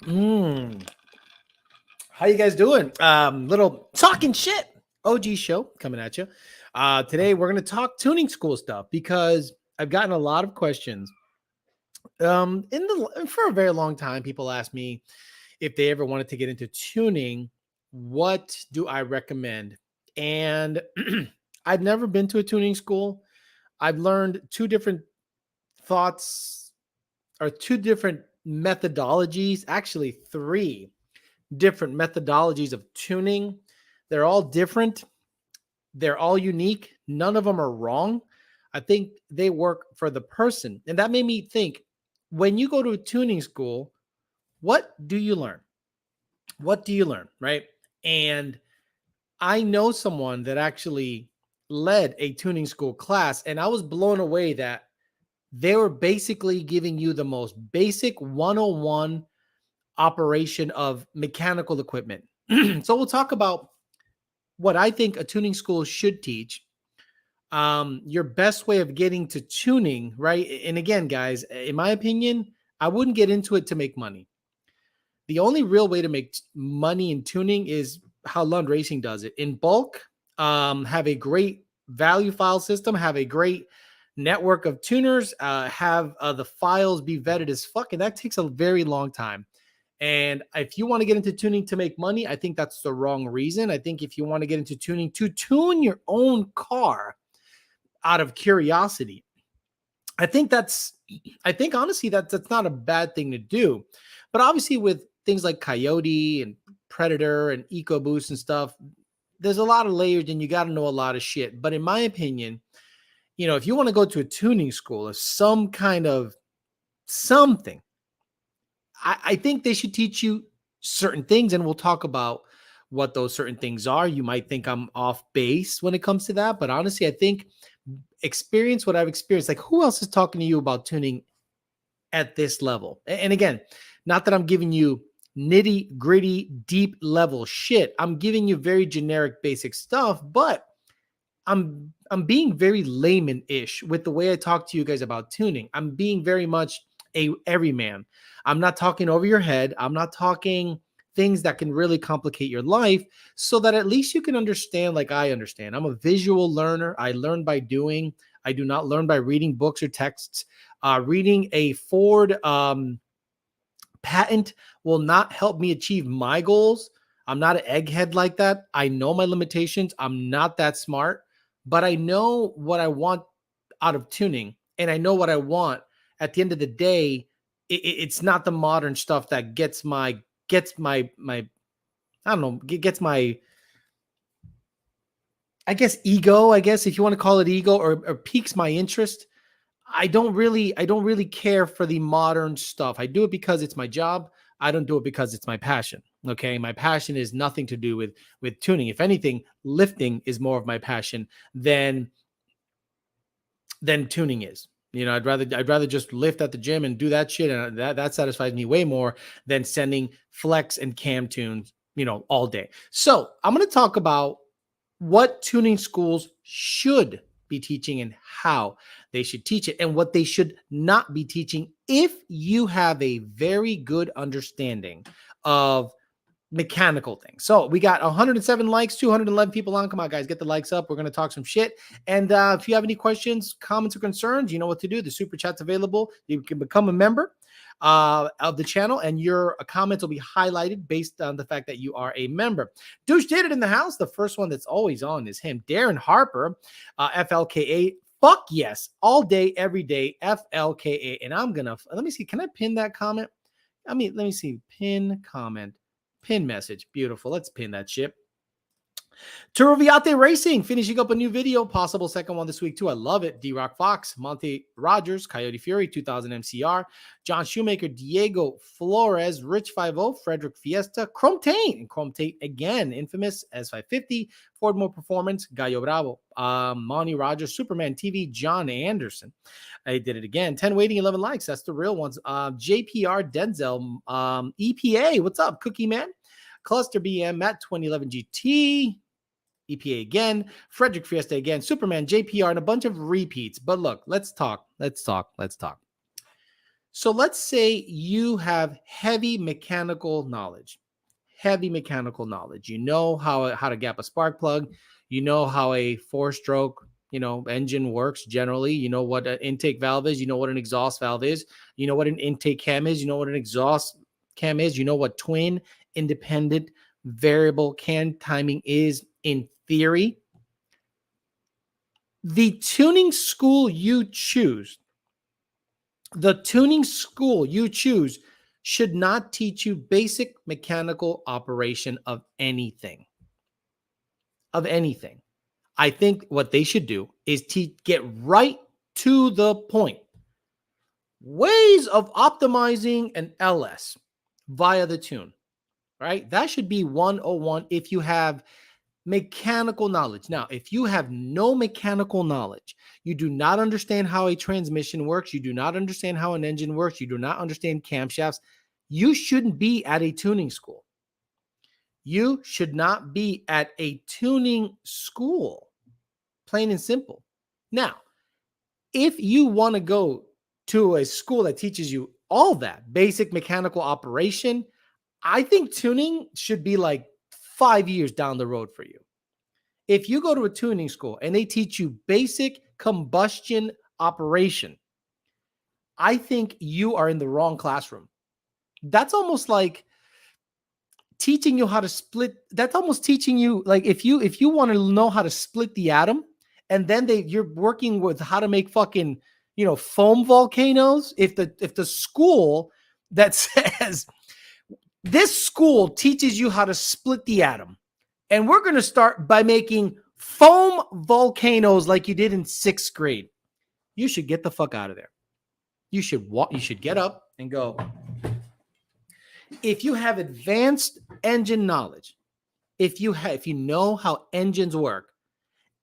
Mm. How you guys doing? Little talking shit OG show coming at you. Today we're gonna talk tuning school stuff because I've gotten a lot of questions. For a very long time, people ask me if they ever wanted to get into tuning, what do I recommend? And I've never been to a tuning school. I've learned two different thoughts or two different methodologies, actually three different methodologies of tuning. They're all different. They're all unique. None of them are wrong. I think they work for the person. And that made me think, when you go to a tuning school, what do you learn? What do you learn? Right. And I know someone that actually led a tuning school class, and I was blown away that they were basically giving you the most basic 101 operation of mechanical equipment. So we'll talk about what I think a tuning school should teach, your best way of getting to tuning, right? And again, guys, in my opinion, I wouldn't get into it to make money. The only real way to make money in tuning is how Lund Racing does it in bulk. Have a great value file system, have a great network of tuners, have the files be vetted as fuck, and that takes a very long time. And if you want to get into tuning to make money, I think that's the wrong reason. I think if you want to get into tuning to tune your own car out of curiosity, I think honestly that's not a bad thing to do. But obviously with things like Coyote and Predator and EcoBoost and stuff, there's a lot of layers and you got to know a lot of shit. But in my opinion, if you want to go to a tuning school or some kind of something, I think they should teach you certain things, and we'll talk about what those certain things are. You might think I'm off base when it comes to that, but honestly, I think experience what I've experienced. Like, who else is talking to you about tuning at this level? And again, not that I'm giving you nitty gritty, deep level shit. I'm giving you very generic, basic stuff, but I'm being very layman-ish with the way I talk to you guys about tuning. I'm being very much a everyman. I'm not talking over your head. I'm not talking things that can really complicate your life, so that at least you can understand like I understand. I'm a visual learner. I learn by doing. I do not learn by reading books or texts. Reading a Ford patent will not help me achieve my goals. I'm not an egghead like that. I know my limitations. I'm not that smart, but I know what I want out of tuning, and I know what I want. At the end of the day, it's not the modern stuff that gets my I don't know, gets my, I guess, ego, I guess, if you want to call it ego, or piques my interest. I don't really care for the modern stuff. I do it because it's my job. I don't do it because it's my passion. Okay. My passion is nothing to do with tuning. If anything, lifting is more of my passion than tuning is. I'd rather just lift at the gym and do that shit, and that satisfies me way more than sending flex and cam tunes, all day. So I'm going to talk about what tuning schools should be teaching and how they should teach it, and what they should not be teaching if you have a very good understanding of mechanical things. So we got 107 likes, 211 people on. Come on, guys, get the likes up. We're going to talk some shit. And if you have any questions, comments, or concerns, you know what to do. The super chat's available. You can become a member of the channel, and your comments will be highlighted based on the fact that you are a member. Douche did it in the house. The first one that's always on is him. Darren Harper, FLKA. Fuck yes. All day, every day, FLKA. And I'm going to, let me see. Can I pin that comment? Let me see. Pin comment. Pin message. Beautiful. Let's pin that shit. Turroviate Racing finishing up a new video. Possible second one this week too. I love it. D-Rock Fox, Monte Rogers, Coyote Fury, 2000 MCR, John Shoemaker, Diego Flores, Rich 50, Frederick Fiesta, Chrome Tate, and Chrome Tate again, infamous S550, Ford More Performance, Gallo Bravo, Monty Rogers, Superman TV, John Anderson. I did it again. 10 waiting, 11 likes. That's the real ones. JPR Denzel, EPA. What's up, Cookie Man? Cluster BM, Matt 2011 GT, EPA again, Frederick Fiesta again, Superman, JPR, and a bunch of repeats. But look, let's talk. So let's say you have heavy mechanical knowledge. You know how to gap a spark plug. You know how a four-stroke engine works generally. You know what an intake valve is. You know what an exhaust valve is. You know what an intake cam is. You know what an exhaust cam is. You know what twin independent variable cam timing is in theory. The tuning school you choose the tuning school you choose should not teach you basic mechanical operation of anything. Of anything. I think what they should do is get right to the point. Ways of optimizing an LS via the tune, right? That should be 101 if you have mechanical knowledge. Now, if you have no mechanical knowledge, you do not understand how a transmission works, you do not understand how an engine works, you do not understand camshafts, you shouldn't be at a tuning school. You should not be at a tuning school, plain and simple. Now, if you want to go to a school that teaches you all that basic mechanical operation, I think tuning should be like 5 years down the road for you. If you go to a tuning school and they teach you basic combustion operation, I think you are in the wrong classroom. That's almost like teaching you how to split. That's almost teaching you like if you want to know how to split the atom, and then you're working with how to make fucking foam volcanoes. If the school that says this school teaches you how to split the atom, and we're going to start by making foam volcanoes like you did in 6th grade, you should get the fuck out of there. You should get up and go. If you have advanced engine knowledge, if you know how engines work,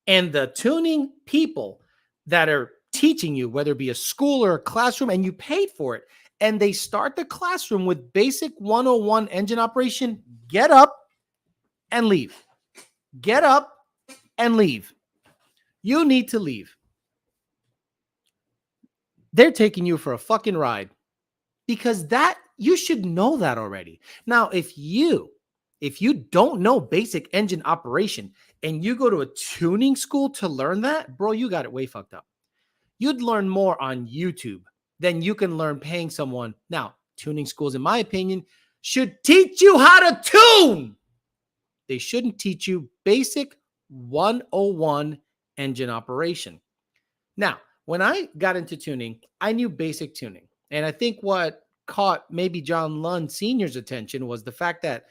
and the tuning people that are teaching you, whether it be a school or a classroom, and you paid for it, and they start the classroom with basic 101 engine operation, get up and leave. Get up and leave. You need to leave. They're taking you for a fucking ride because you should know that already. Now, if you don't know basic engine operation and you go to a tuning school to learn that, bro, you got it way fucked up. You'd learn more on YouTube than you can learn paying someone. Now, tuning schools, in my opinion, should teach you how to tune. They shouldn't teach you basic 101 engine operation. Now, when I got into tuning, I knew basic tuning. And I think what caught maybe John Lund Sr.'s attention was the fact that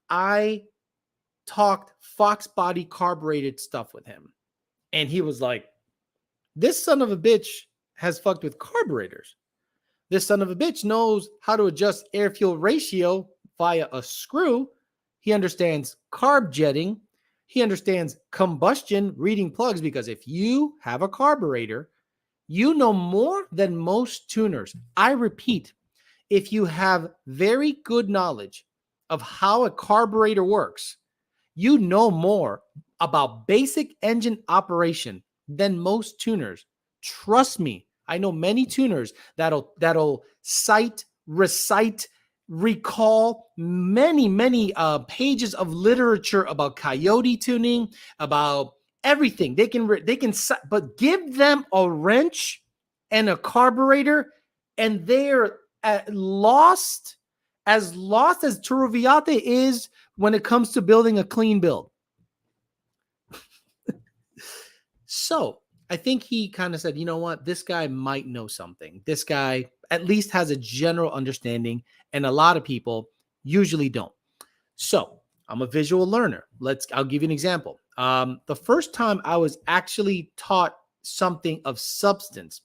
I talked Fox body carbureted stuff with him. And he was like, this son of a bitch has fucked with carburetors. This son of a bitch knows how to adjust air fuel ratio via a screw. He understands carb jetting. He understands combustion reading plugs, because if you have a carburetor, you know more than most tuners. I repeat, if you have very good knowledge of how a carburetor works, you know more about basic engine operation than most tuners. Trust me, I know many tuners that'll recite, recall many pages of literature about coyote tuning, about everything. They can, but give them a wrench and a carburetor, and they're lost as Turruviate is when it comes to building a clean build. So I think he kind of said, you know what, this guy might know something. This guy at least has a general understanding, and a lot of people usually don't. So I'm a visual learner. I'll give you an example. The first time I was actually taught something of substance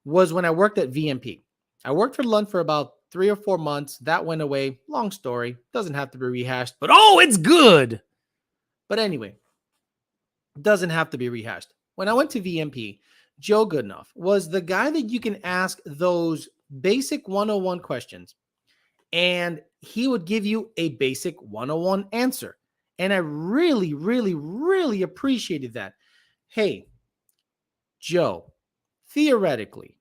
was when I worked at VMP. I worked for Lund for about 3 or 4 months. That went away. Long story. Doesn't have to be rehashed, but oh, it's good. But anyway, doesn't have to be rehashed. When I went to VMP, Joe Goodenough was the guy that you can ask those basic 101 questions, and he would give you a basic 101 answer. And I really, really, really appreciated that. Hey, Joe, theoretically,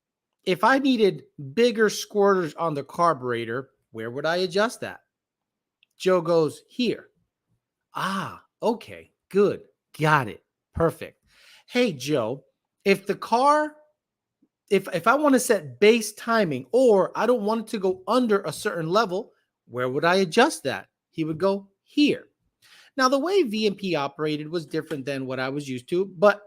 If I needed bigger squirters on the carburetor, where would I adjust that? Joe goes, here. Ah, okay, good. Got it. Perfect. Hey, Joe, if the car, if I want to set base timing or I don't want it to go under a certain level, where would I adjust that? He would go, here. Now, the way VMP operated was different than what I was used to, but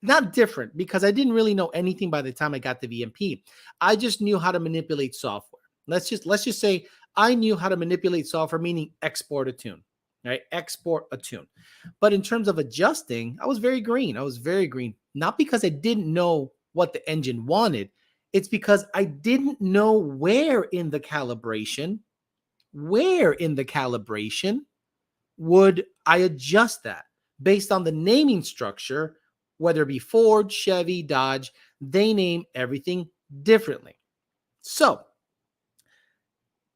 not different because I didn't really know anything by the time I got the VMP. I just knew how to manipulate software. Let's just say I knew how to manipulate software, meaning export a tune, right? Export a tune. But in terms of adjusting, I was very green. I was very green, not because I didn't know what the engine wanted. It's because I didn't know where in the calibration would I adjust that based on the naming structure, whether it be Ford, Chevy, Dodge, they name everything differently. So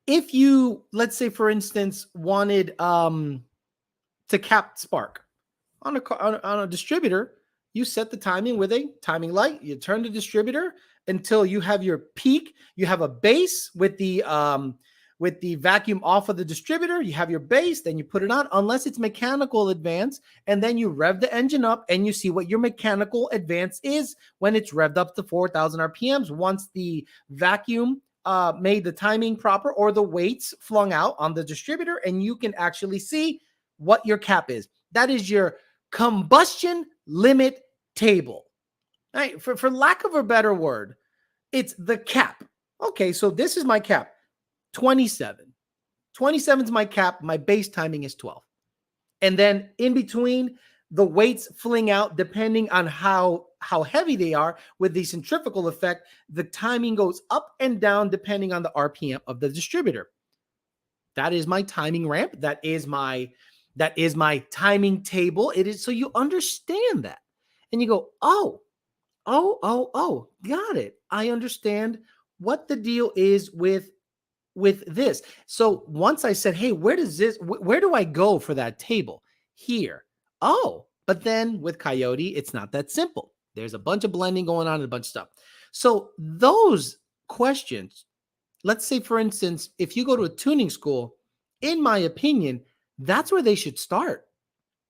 if you, let's say, for instance, wanted to cap spark on a distributor, you set the timing with a timing light. You turn the distributor until you have your peak. You have a base with the vacuum off of the distributor. You have your base, then you put it on, unless it's mechanical advance, and then you rev the engine up and you see what your mechanical advance is when it's revved up to 4,000 RPMs. Once the vacuum made the timing proper or the weights flung out on the distributor, and you can actually see what your cap is. That is your combustion limit table. Right? For lack of a better word, it's the cap. Okay, so this is my cap, 27. 27 is my cap. My base timing is 12. And then in between, the weights fling out depending on how heavy they are with the centrifugal effect. The timing goes up and down depending on the RPM of the distributor. That is my timing ramp. That is my timing table. It is, so you understand that. And you go, oh, got it. I understand what the deal is with this. So once I said, hey, where do I go for that table? Here. Oh, but then with Coyote, it's not that simple. There's a bunch of blending going on and a bunch of stuff. So those questions, let's say, for instance, if you go to a tuning school, in my opinion, that's where they should start.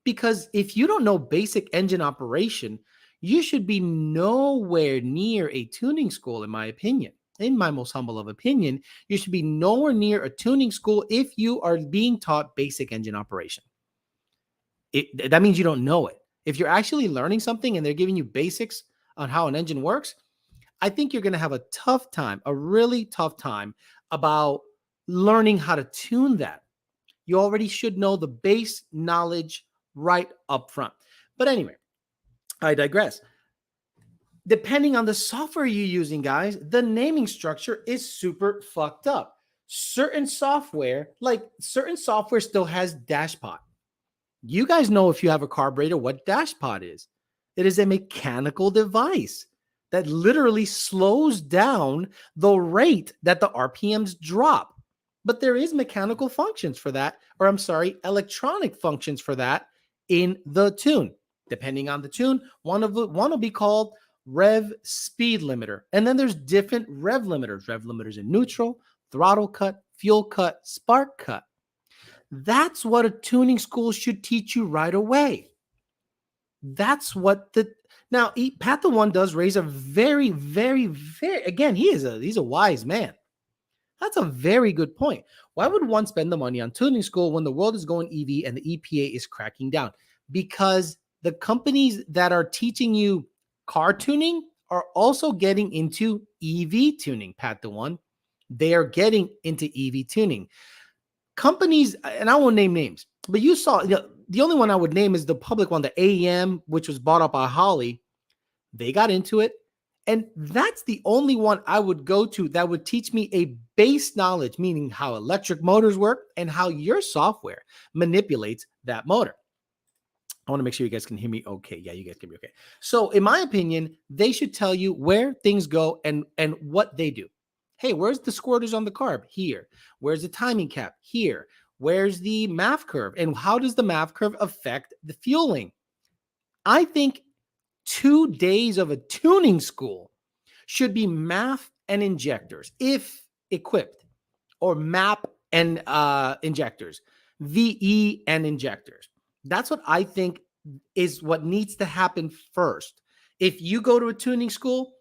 Because if you don't know basic engine operation, you should be nowhere near a tuning school, in my opinion. In my most humble of opinion, you should be nowhere near a tuning school if you are being taught basic engine operation. That means you don't know it. If you're actually learning something and they're giving you basics on how an engine works, I think you're going to have a tough time, a really tough time about learning how to tune that. You already should know the base knowledge right up front. But anyway, I digress. Depending on the software you're using, guys, the naming structure is super fucked up. Certain software still has dashpot. You guys know, if you have a carburetor, what dashpot is. It is a mechanical device that literally slows down the rate that the RPMs drop. But there is mechanical functions for that, or electronic functions for that in the tune. Depending on the tune, one will be called rev speed limiter. And then there's different rev limiters in neutral, throttle cut, fuel cut, spark cut. That's what a tuning school should teach you right away. That's what now Pat the One does raise a very, very, very, again, he's a wise man. That's a very good point. Why would one spend the money on tuning school when the world is going EV and the EPA is cracking down? Because the companies that are teaching you car tuning are also getting into EV tuning, Pat the One. They are getting into EV tuning. Companies, and I won't name names, but you saw, the only one I would name is the public one, the AEM, which was bought up by Holley. They got into it. And that's the only one I would go to that would teach me a base knowledge, meaning how electric motors work and how your software manipulates that motor. I want to make sure you guys can hear me okay. Yeah, you guys can be okay. So in my opinion, they should tell you where things go and what they do. Hey, where's the squirters on the carb? Here. Where's the timing cap? Here. Where's the MAF curve? And how does the MAF curve affect the fueling? I think 2 days of a tuning school should be MAF and injectors, if equipped, or MAP and injectors, VE and injectors. That's what I think is what needs to happen first. If you go to a tuning school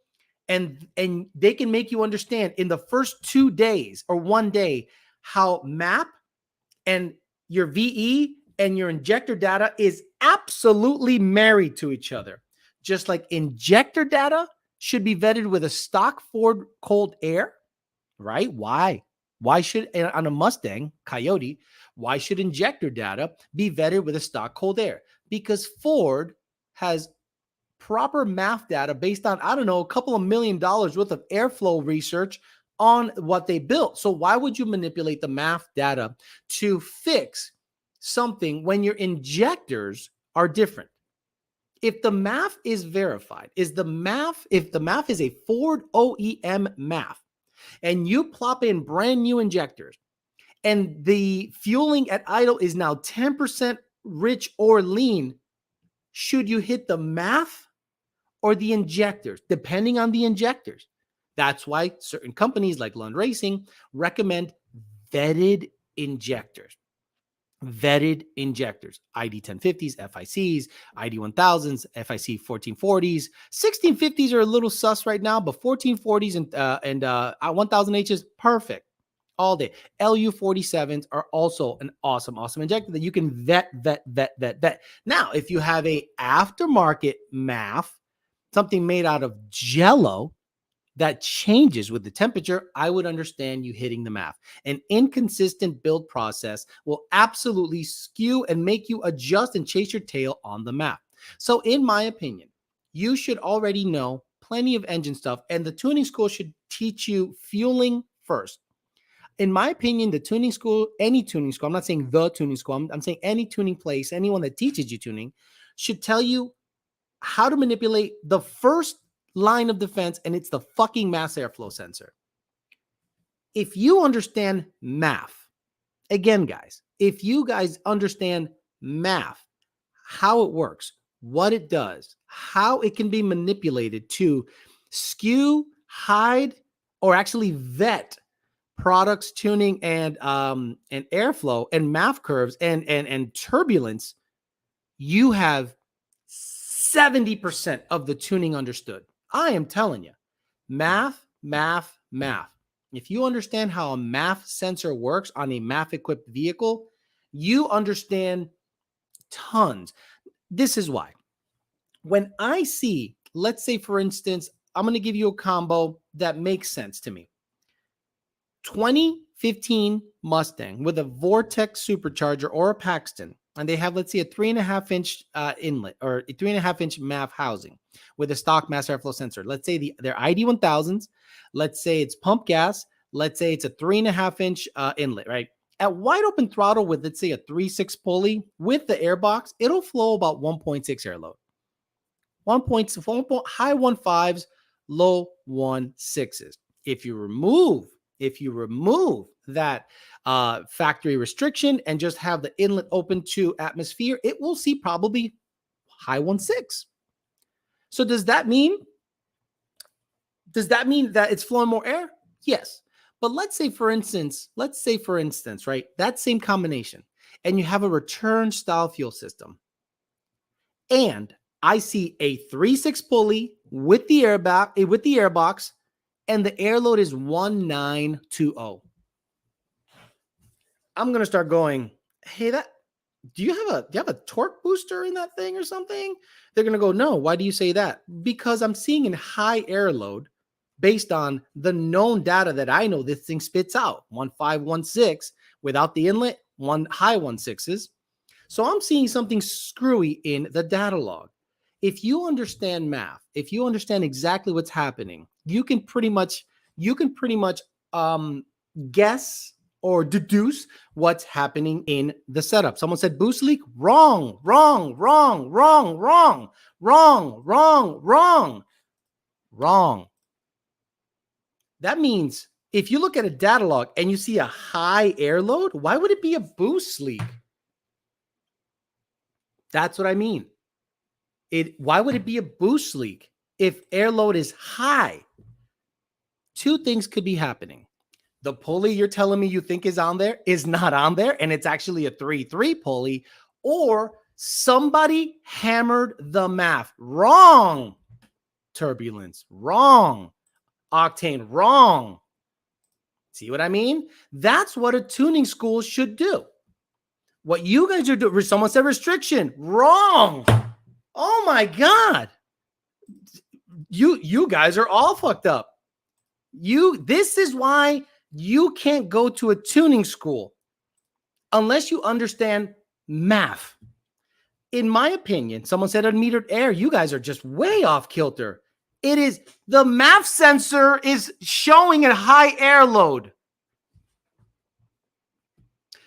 and they can make you understand in the first 2 days or 1 day how MAP and your VE and your injector data is absolutely married to each other. Just like injector data should be vetted with a stock Ford cold air, right? Why? Why should, on a Mustang Coyote, why should injector data be vetted with a stock cold air? Because Ford has proper math data based on, I don't know, a couple of $1 million worth of airflow research on what they built. So why would you manipulate the math data to fix something when your injectors are different? If the math is verified, if the math is a Ford OEM math, and you plop in brand new injectors, and the fueling at idle is now 10% rich or lean, should you hit the math or the injectors, depending on the injectors? That's why certain companies like Lund Racing recommend vetted injectors. Vetted injectors, ID 1050s, FICs, ID 1000s, FIC 1440s, 1650s are a little sus right now, but 1440s and 1000Hs, perfect all day. LU 47s are also an awesome injector that you can vet. Now, if you have a aftermarket MAF, something made out of Jello that changes with the temperature, I would understand you hitting the math. An inconsistent build process will absolutely skew and make you adjust and chase your tail on the math. So in my opinion, you should already know plenty of engine stuff, and the tuning school should teach you fueling first. In my opinion, the tuning school, any tuning school, I'm not saying the tuning school, I'm saying any tuning place, anyone that teaches you tuning should tell you how to manipulate the first line of defense, and it's the fucking mass airflow sensor. If you understand math, again, guys, if you guys understand math, how it works, what it does, how it can be manipulated to skew, hide, or actually vet products, tuning, and airflow and math curves and turbulence, you have 70% of the tuning understood. I am telling you, math. If you understand how a math sensor works on a math equipped vehicle, you understand tons. This is why. When I see, let's say for instance, I'm going to give you a combo that makes sense to me. 2015 Mustang with a Vortex supercharger or a Paxton, and they have, let's say, a 3.5-inch inlet or a 3.5-inch MAF housing with a stock mass airflow sensor. Let's say they're ID 1000s. Let's say it's pump gas. Let's say it's a 3.5-inch inlet, right? At wide open throttle with, let's say, a 3.6 pulley with the airbox, it'll flow about 1.6 air load. 1.4, high 1.5s, low 1.6s. If you remove that factory restriction and just have the inlet open to atmosphere, it will see probably high 1.6. So does that mean that it's flowing more air? Yes. But let's say for instance, right, that same combination, and you have a return style fuel system, and I see a 3.6 pulley with the airbox, and the air load is 1920. I'm going to start going, hey, do you have a torque booster in that thing or something? They're going to go, no. Why do you say that? Because I'm seeing a high air load based on the known data that I know this thing spits out, 1.5, without the inlet, high 1.6s. So I'm seeing something screwy in the data log. If you understand math, if you understand exactly what's happening, you can pretty much guess or deduce what's happening in the setup. Someone said boost leak. Wrong. That means if you look at a data log and you see a high air load, why would it be a boost leak? That's what I mean. Why would it be a boost leak if air load is high? two things could be happening. The pulley you're telling me you think is on there is not on there, and it's actually a 3-3 pulley, or somebody hammered the math wrong. Turbulence wrong. Octane wrong. See what I mean? That's what a tuning school should do. What you guys are doing, someone said restriction wrong. Oh my God. You guys are all fucked up. This is why you can't go to a tuning school unless you understand math. In my opinion, someone said unmetered air. You guys are just way off kilter. It is the math sensor is showing a high air load.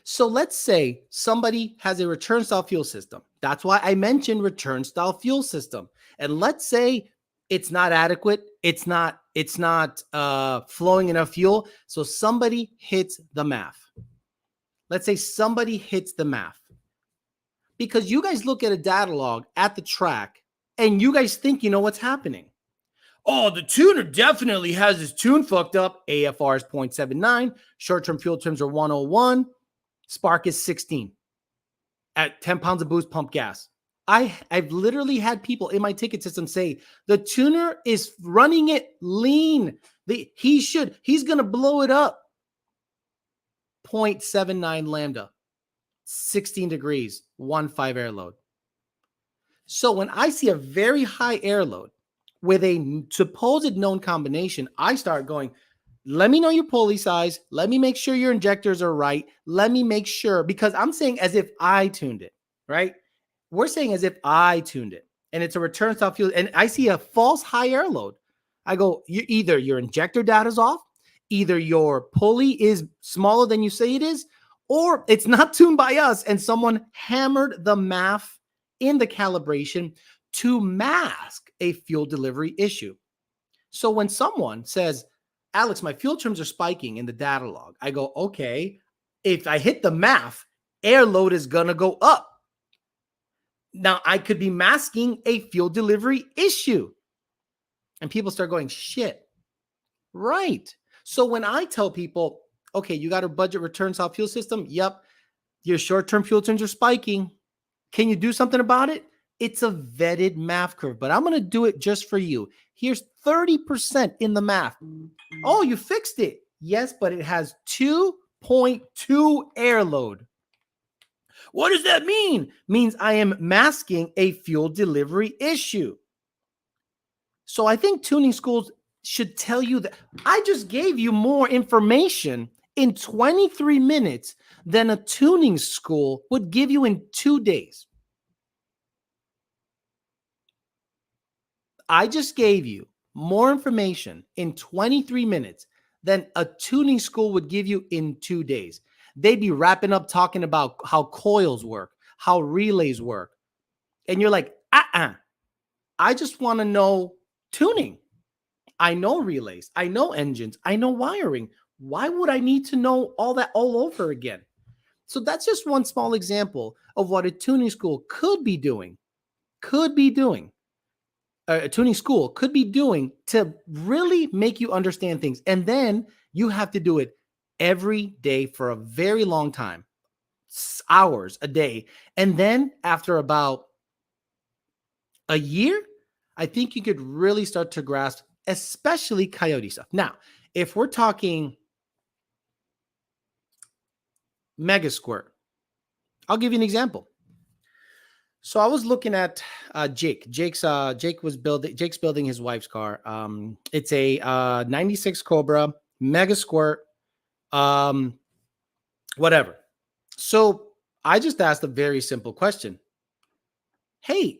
So let's say somebody has a return style fuel system. That's why I mentioned return style fuel system. And let's say it's not adequate. It's not flowing enough fuel. So somebody hits the math. Let's say somebody hits the math. Because you guys look at a data log at the track and you guys think you know what's happening. Oh, the tuner definitely has his tune fucked up. AFR is 0.79. Short-term fuel trims are 101. Spark is 16 at 10 pounds of boost pump gas. I've literally had people in my ticket system say the tuner is running it lean. He's going to blow it up. 0.79 lambda, 16 degrees, 1.5 air load. So when I see a very high air load with a supposed known combination, I start going, let me know your pulley size. Let me make sure your injectors are right. Let me make sure, because I'm saying as if I tuned it, right? We're saying as if I tuned it and it's a return style fuel and I see a false high air load. I go, either your injector data's off, either your pulley is smaller than you say it is, or it's not tuned by us and someone hammered the math in the calibration to mask a fuel delivery issue. So when someone says, Alex, my fuel trims are spiking in the data log, I go, okay, if I hit the math, air load is going to go up. Now, I could be masking a fuel delivery issue. And people start going, shit, right. So when I tell people, okay, you got a budget return style fuel system? Yep. Your short-term fuel trims are spiking. Can you do something about it? It's a vetted math curve, but I'm going to do it just for you. Here's 30% in the math. Oh, you fixed it. Yes, but it has 2.2 air load. What does that mean? Means I am masking a fuel delivery issue. So I think tuning schools should tell you that. I just gave you more information in 23 minutes than a tuning school would give you in 2 days. I just gave you more information in 23 minutes than a tuning school would give you in 2 days. They'd be wrapping up talking about how coils work, how relays work. And you're like, I just want to know tuning. I know relays. I know engines. I know wiring. Why would I need to know all that all over again? So that's just one small example of what a tuning school could be doing. A tuning school could be doing to really make you understand things. And then you have to do it every day for a very long time, hours a day. And then after about a year, I think you could really start to grasp, especially Coyote stuff. Now, if we're talking Mega Squirt, I'll give you an example. So I was looking at Jake. Jake's building his wife's car. It's a 96 Cobra Mega Squirt, whatever. So I just asked a very simple question. Hey,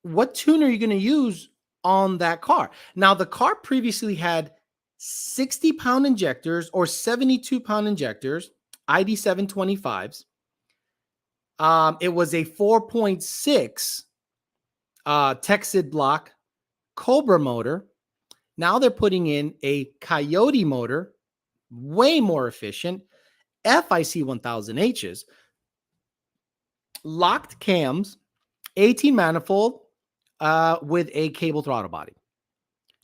what tune are you going to use on that car? Now, the car previously had 60-pound injectors or 72-pound injectors, ID 725s. It was a 4.6 Texid block Cobra motor. Now they're putting in a Coyote motor, way more efficient, FIC 1000Hs, locked cams, 18 manifold with a cable throttle body.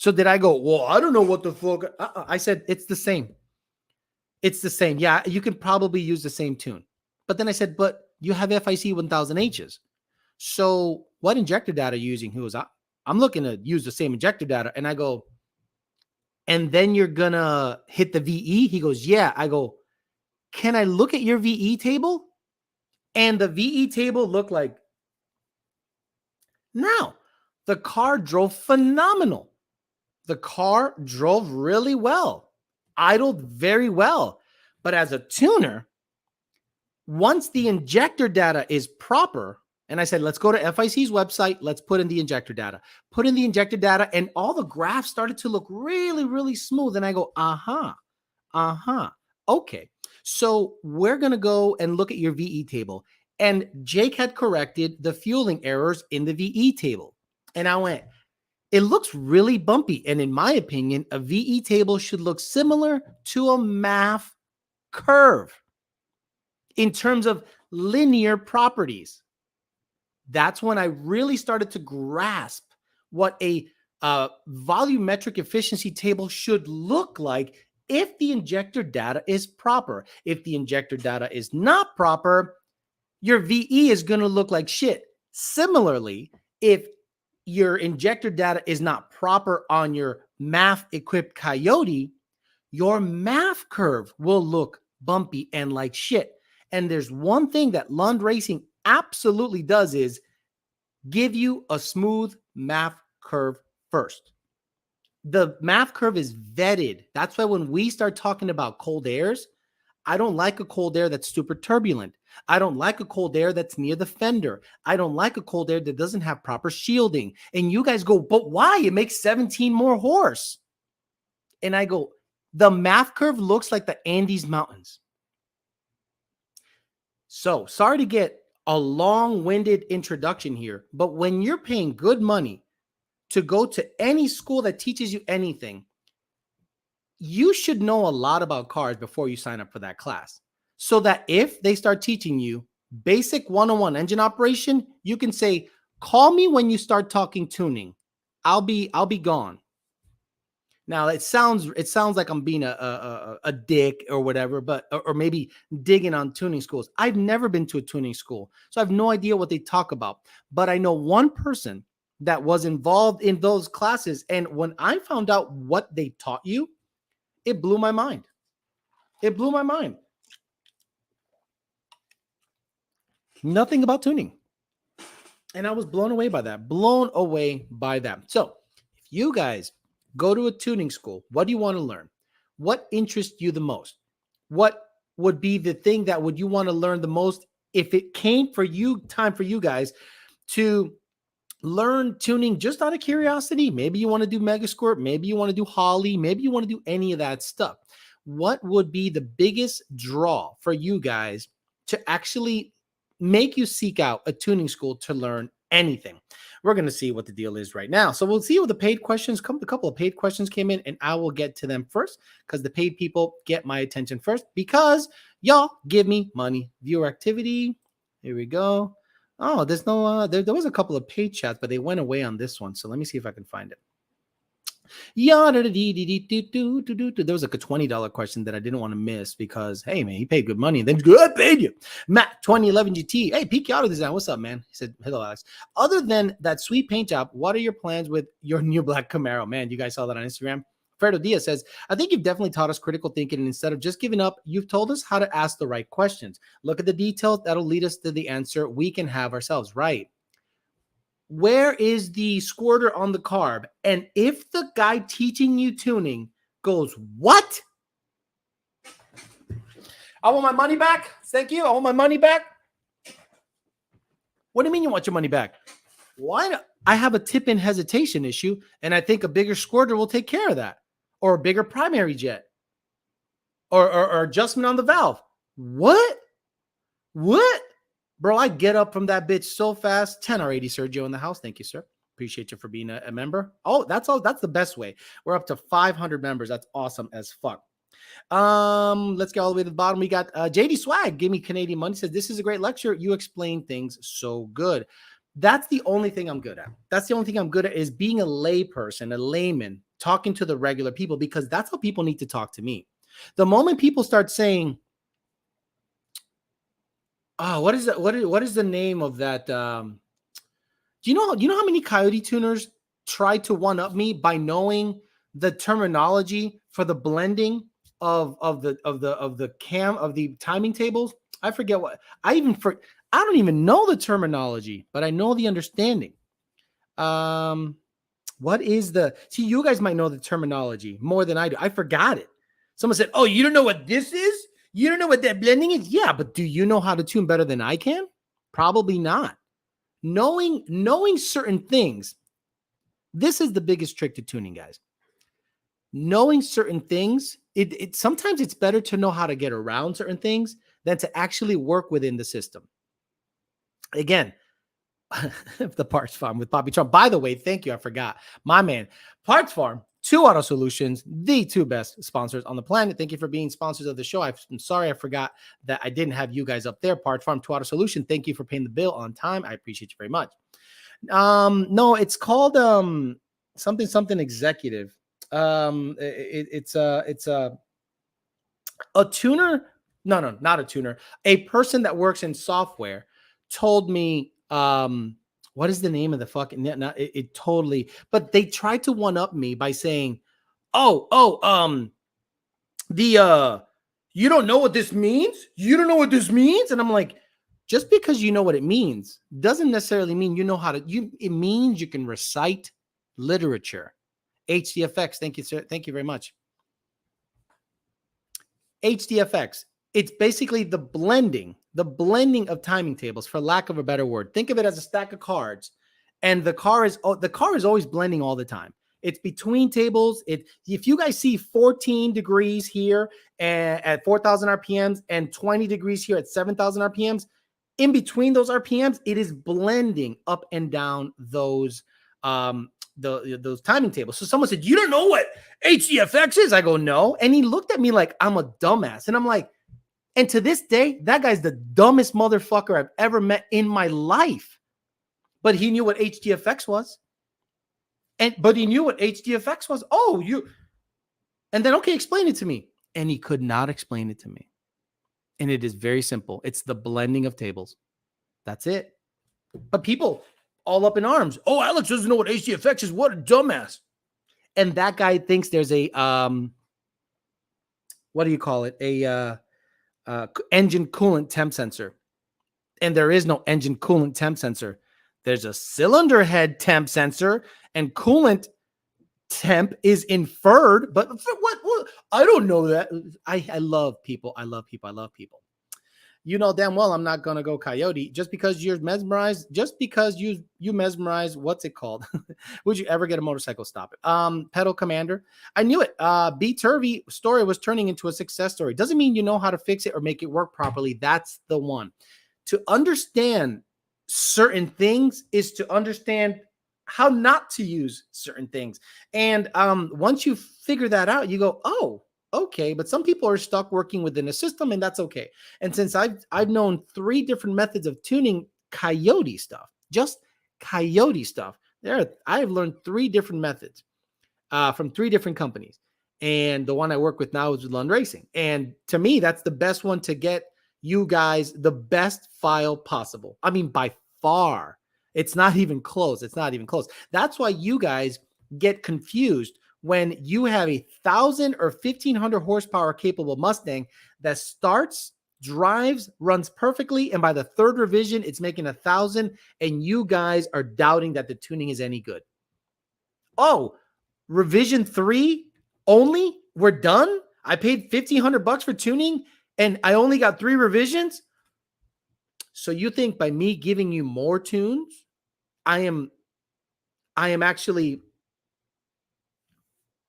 So did I go, well, I don't know what the fuck. I said, it's the same. It's the same. Yeah, you can probably use the same tune. But then I said, but you have FIC 1000Hs. So what injector data are you using? He was, I'm looking to use the same injector data. And I go, and then you're going to hit the VE? He goes, yeah. I go, can I look at your VE table? And the VE table looked like, now the car drove phenomenal. The car drove really well, idled very well. But as a tuner, once the injector data is proper, and I said, let's go to FIC's website, let's put in the injector data. Put in the injector data, and all the graphs started to look really, really smooth. And I go, okay. So we're going to go and look at your VE table. And Jake had corrected the fueling errors in the VE table. And I went, it looks really bumpy. And in my opinion, a VE table should look similar to a MAF curve in terms of linear properties. That's when I really started to grasp what a volumetric efficiency table should look like if the injector data is proper. If the injector data is not proper, your VE is going to look like shit. Similarly, if your injector data is not proper on your MAF-equipped Coyote, your MAF curve will look bumpy and like shit. And there's one thing that Lund Racing absolutely does is give you a smooth MAF curve first. The MAF curve is vetted. That's why when we start talking about cold airs, I don't like a cold air that's super turbulent. I don't like a cold air that's near the fender. I don't like a cold air that doesn't have proper shielding. And you guys go, but why? It makes 17 more horse. And I go, the MAF curve looks like the Andes Mountains. So sorry to get a long-winded introduction here, but when you're paying good money to go to any school that teaches you anything, you should know a lot about cars before you sign up for that class. So that if they start teaching you basic 101 engine operation, you can say, call me when you start talking tuning. I'll be gone. Now it sounds like I'm being a dick or whatever, but or maybe digging on tuning schools. I've never been to a tuning school, so I have no idea what they talk about. But I know one person that was involved in those classes, and when I found out what they taught you, it blew my mind. It blew my mind. Nothing about tuning. And I was blown away by that. So if you guys go to a tuning school, what do you want to learn? What interests you the most? What would be the thing that would you want to learn the most if it came for you, time for you guys to learn tuning just out of curiosity? Maybe you want to do Mega Squirt. Maybe you want to do Holly. Maybe you want to do any of that stuff. What would be the biggest draw for you guys to actually make you seek out a tuning school to learn anything? We're going to see what the deal is right now. So we'll see what the paid questions come. A couple of paid questions came in, and I will get to them first because the paid people get my attention first because y'all give me money. Viewer activity. Here we go. Oh, there's no, there was a couple of paid chats, but they went away on this one. So let me see if I can find it. There was like a $20 question that I didn't want to miss because, hey, man, he paid good money. And then good, I paid you. Matt, 2011 GT. Hey, Peak Auto Design. What's up, man? He said, hello, Alex. Other than that sweet paint job, what are your plans with your new black Camaro? Man, you guys saw that on Instagram. Fredo Diaz says, I think you've definitely taught us critical thinking. And instead of just giving up, you've told us how to ask the right questions. Look at the details. That'll lead us to the answer we can have ourselves. Right. Where is the squirter on the carb? And if the guy teaching you tuning goes, what? I want my money back. Thank you. I want my money back. What do you mean you want your money back? Why not? I have a tip-in hesitation issue, and I think a bigger squirter will take care of that, or a bigger primary jet, or adjustment on the valve. What? Bro, I get up from that bitch so fast. 10 or 80 Sergio in the house. Thank you, sir. Appreciate you for being a member. Oh, that's all. That's the best way. We're up to 500 members. That's awesome as fuck. Let's get all the way to the bottom. We got JD Swag. Give me Canadian money. Says, this is a great lecture. You explain things so good. That's the only thing I'm good at. That's the only thing I'm good at, is being a layperson, a layman, talking to the regular people, because that's how people need to talk to me. The moment people start saying, "Oh, what is that? What is the name of that?" Do you know how many Coyote tuners try to one up me by knowing the terminology for the blending of the timing tables? I forget what I don't even know the terminology, but I know the understanding. Um, what is the see? You guys might know the terminology more than I do. I forgot it. Someone said, "Oh, you don't know what this is? You don't know what that blending is?" Yeah, but do you know how to tune better than I can? Probably not. Knowing certain things. This is the biggest trick to tuning, guys. Knowing certain things, it sometimes it's better to know how to get around certain things than to actually work within the system. Again, the Parts Farm with Bobby Trump. By the way, thank you. I forgot. My man, Parts Farm, Two Auto Solutions, the two best sponsors on the planet. Thank you for being sponsors of the show. I'm sorry I forgot that I didn't have you guys up there. Parts Farm, Two Auto Solution. Thank you for paying the bill on time. I appreciate you very much. No, it's called something executive. It's a tuner. No, no, not a tuner. A person that works in software told me what is the name of the fucking not, it totally, but they tried to one up me by saying, the you don't know what this means? You don't know what this means? And I'm like, just because you know what it means doesn't necessarily mean you know how to it means you can recite literature. HDFX, thank you, sir. Thank you very much. HDFX. It's basically the blending of timing tables, for lack of a better word. Think of it as a stack of cards, and the car is always blending all the time. It's between tables. If you guys see 14 degrees here at 4,000 RPMs and 20 degrees here at 7,000 RPMs, in between those RPMs, it is blending up and down those those timing tables. So someone said, "You don't know what HDFX is?" I go, "No." And he looked at me like I'm a dumbass. And I'm like, and to this day, that guy's the dumbest motherfucker I've ever met in my life. But he knew what HDFX was. But he knew what HDFX was. Oh, and then, okay, explain it to me. And he could not explain it to me. And it is very simple. It's the blending of tables. That's it. But people all up in arms. "Oh, Alex doesn't know what HDFX is. What a dumbass." And that guy thinks there's a what do you call it? Engine coolant temp sensor. And there is no engine coolant temp sensor. There's a cylinder head temp sensor, and coolant temp is inferred. But what? I don't know that. I love people. I love people. I love people. You know damn well I'm not gonna go Coyote just because you're mesmerized. Just because you mesmerize. What's it called? Would you ever get a motorcycle? Stop it. Pedal Commander. I knew it. B Turvy story was turning into a success story. Doesn't mean you know how to fix it or make it work properly. That's the one. To understand certain things is to understand how not to use certain things. And once you figure that out, you go, "Oh, okay." But some people are stuck working within a system, and that's okay. And since I've known 3 different methods of tuning Coyote stuff, just Coyote stuff, I've learned 3 different methods from 3 different companies. And the one I work with now is with Lund Racing. And to me, that's the best one to get you guys the best file possible. I mean, by far. It's not even close. It's not even close. That's why you guys get confused when you have a 1,000 or 1,500 horsepower capable Mustang that starts, drives, runs perfectly, and by the 3rd revision, it's making 1,000, and you guys are doubting that the tuning is any good. Oh, revision 3 only? We're done? I paid $1,500 for tuning, and I only got 3 revisions? So you think by me giving you more tunes, I am actually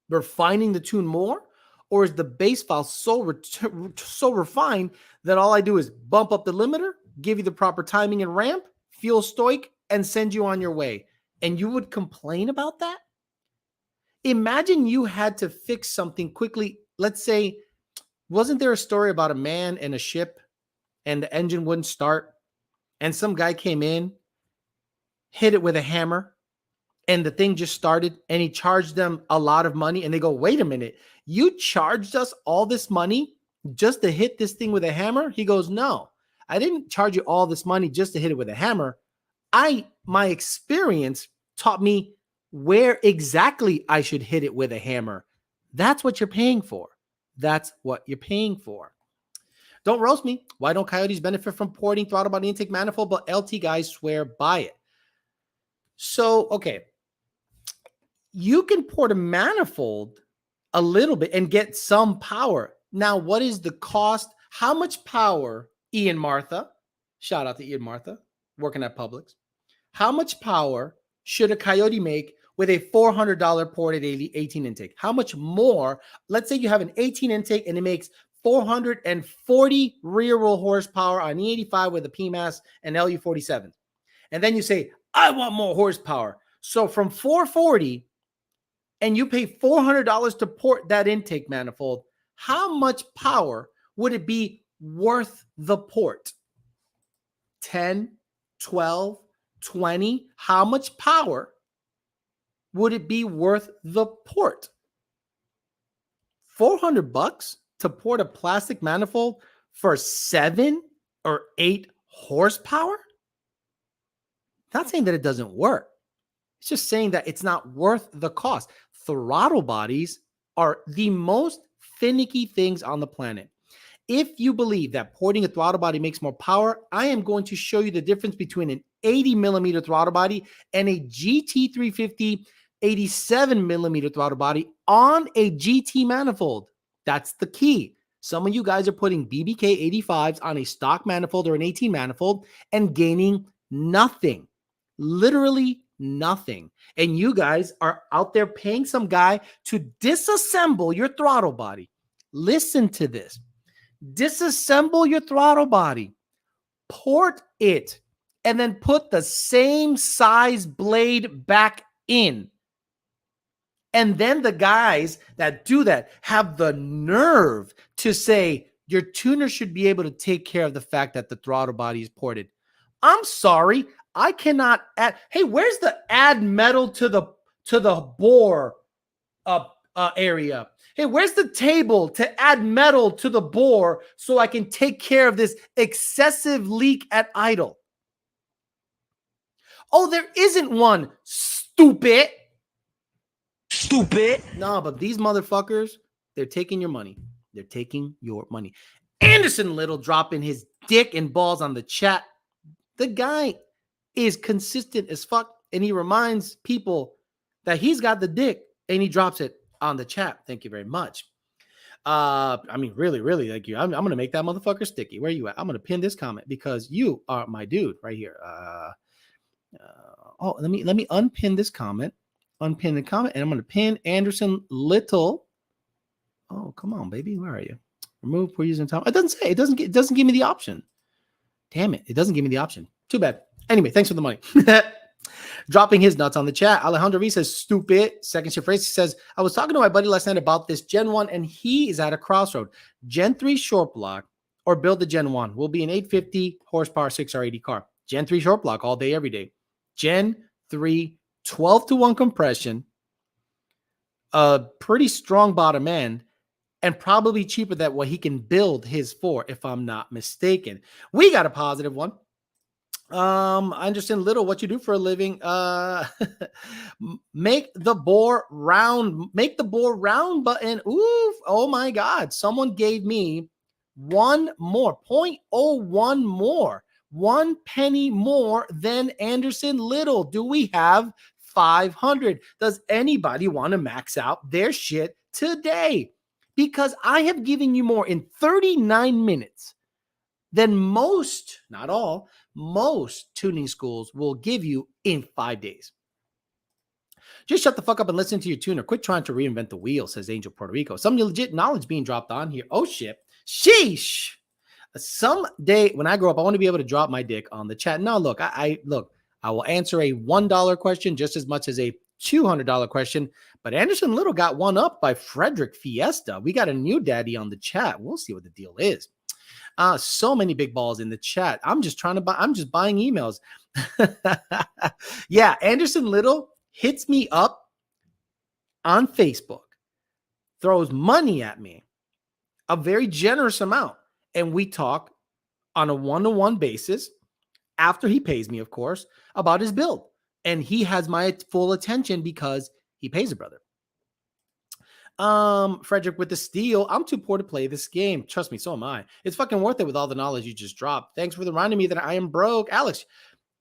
refining the tune more? Or is the bass file so refined that all I do is bump up the limiter, give you the proper timing and ramp, feel stoic, and send you on your way? And you would complain about that? Imagine you had to fix something quickly. Let's say, wasn't there a story about a man and a ship and the engine wouldn't start? And some guy came in hit it with a hammer and the thing just started and he charged them a lot of money and they go, wait a minute, you charged us all this money just to hit this thing with a hammer? He goes, no, I didn't charge you all this money just to hit it with a hammer. My experience taught me where exactly I should hit it with a hammer. That's what you're paying for. That's what you're paying for. Don't roast me. Why don't coyotes benefit from porting throttle body intake manifold, but LT guys swear by it? So, okay, you can port a manifold a little bit and get some power. Now, what is the cost? How much power, Ian Martha, shout out to Ian Martha, working at Publix. How much power should a coyote make with a $400 ported 18 intake? How much more? Let's say you have an 18 intake and it makes 440 rear wheel horsepower on E85 with a PMAS and LU47. And then you say, I want more horsepower. So from 440, and you pay $400 to port that intake manifold, how much power would it be worth the port? 10, 12, 20? How much power would it be worth the port? $400 to port a plastic manifold for 7 or 8 horsepower? Not saying that it doesn't work. It's just saying that it's not worth the cost. Throttle bodies are the most finicky things on the planet. If you believe that porting a throttle body makes more power, I am going to show you the difference between an 80 millimeter throttle body and a GT350 87 millimeter throttle body on a GT manifold. That's the key. Some of you guys are putting BBK 85s on a stock manifold or an 18 manifold and gaining nothing. Literally nothing. And you guys are out there paying some guy to disassemble your throttle body. Listen to this. Disassemble your throttle body, port it, and then put the same size blade back in. And then the guys that do that have the nerve to say your tuner should be able to take care of the fact that the throttle body is ported. I'm sorry, I cannot add. Hey, where's the add metal to the bore area? Hey, where's the table to add metal to the bore so I can take care of this excessive leak at idle? Oh, there isn't one, stupid. No, but these motherfuckers, they're taking your money. They're taking your money. Anderson Little dropping his dick and balls on the chat. The guy is consistent as fuck, and he reminds people that he's got the dick, and he drops it on the chat. Thank you very much. I mean, really, thank you. I'm going to make that motherfucker sticky. Where you at? I'm going to pin this comment because you are my dude right here. Let me unpin this comment. Unpin the comment, and I'm going to pin Anderson Little. Oh, come on, baby. Where are you? Remove per using time. It doesn't say. It doesn't give me the option. Damn it. It doesn't give me the option. Too bad. Anyway, thanks for the money. Dropping his nuts on the chat. Alejandro V says, stupid. Second shift race. He says, I was talking to my buddy last night about this Gen 1, and he is at a crossroad. Gen 3 short block or build the Gen 1 will be an 850 horsepower 6R80 car. Gen 3 short block all day, every day. Gen 3 12-to-1 compression, a pretty strong bottom end, and probably cheaper than what he can build his for, if I'm not mistaken. We got a positive one. I understand little what you do for a living. Make the bore round button. Oof. Oh my God. Someone gave me 1 more, 0.01 more, 1 penny more than Anderson Little. Do we have 500? Does anybody want to max out their shit today? Because I have given you more in 39 minutes than most, not all, most tuning schools will give you in 5 days. Just shut the fuck up and listen to your tuner. Quit trying to reinvent the wheel, says Angel Puerto Rico. Some legit knowledge being dropped on here. Oh shit. Sheesh. Someday when I grow up, I want to be able to drop my dick on the chat. No, look, I will answer a $1 question just as much as a $200 question. But Anderson Little got one up by Frederick Fiesta. We got a new daddy on the chat. We'll see what the deal is. So many big balls in the chat. I'm just buying emails. Yeah, Anderson Little hits me up on Facebook, throws money at me, a very generous amount, and we talk on a one-to-one basis after he pays me, of course, about his build. And he has my full attention because he pays a brother. Frederick with the steal. I'm too poor to play this game. Trust me, so am I. It's fucking worth it with all the knowledge you just dropped. Thanks for reminding me that I am broke. Alex,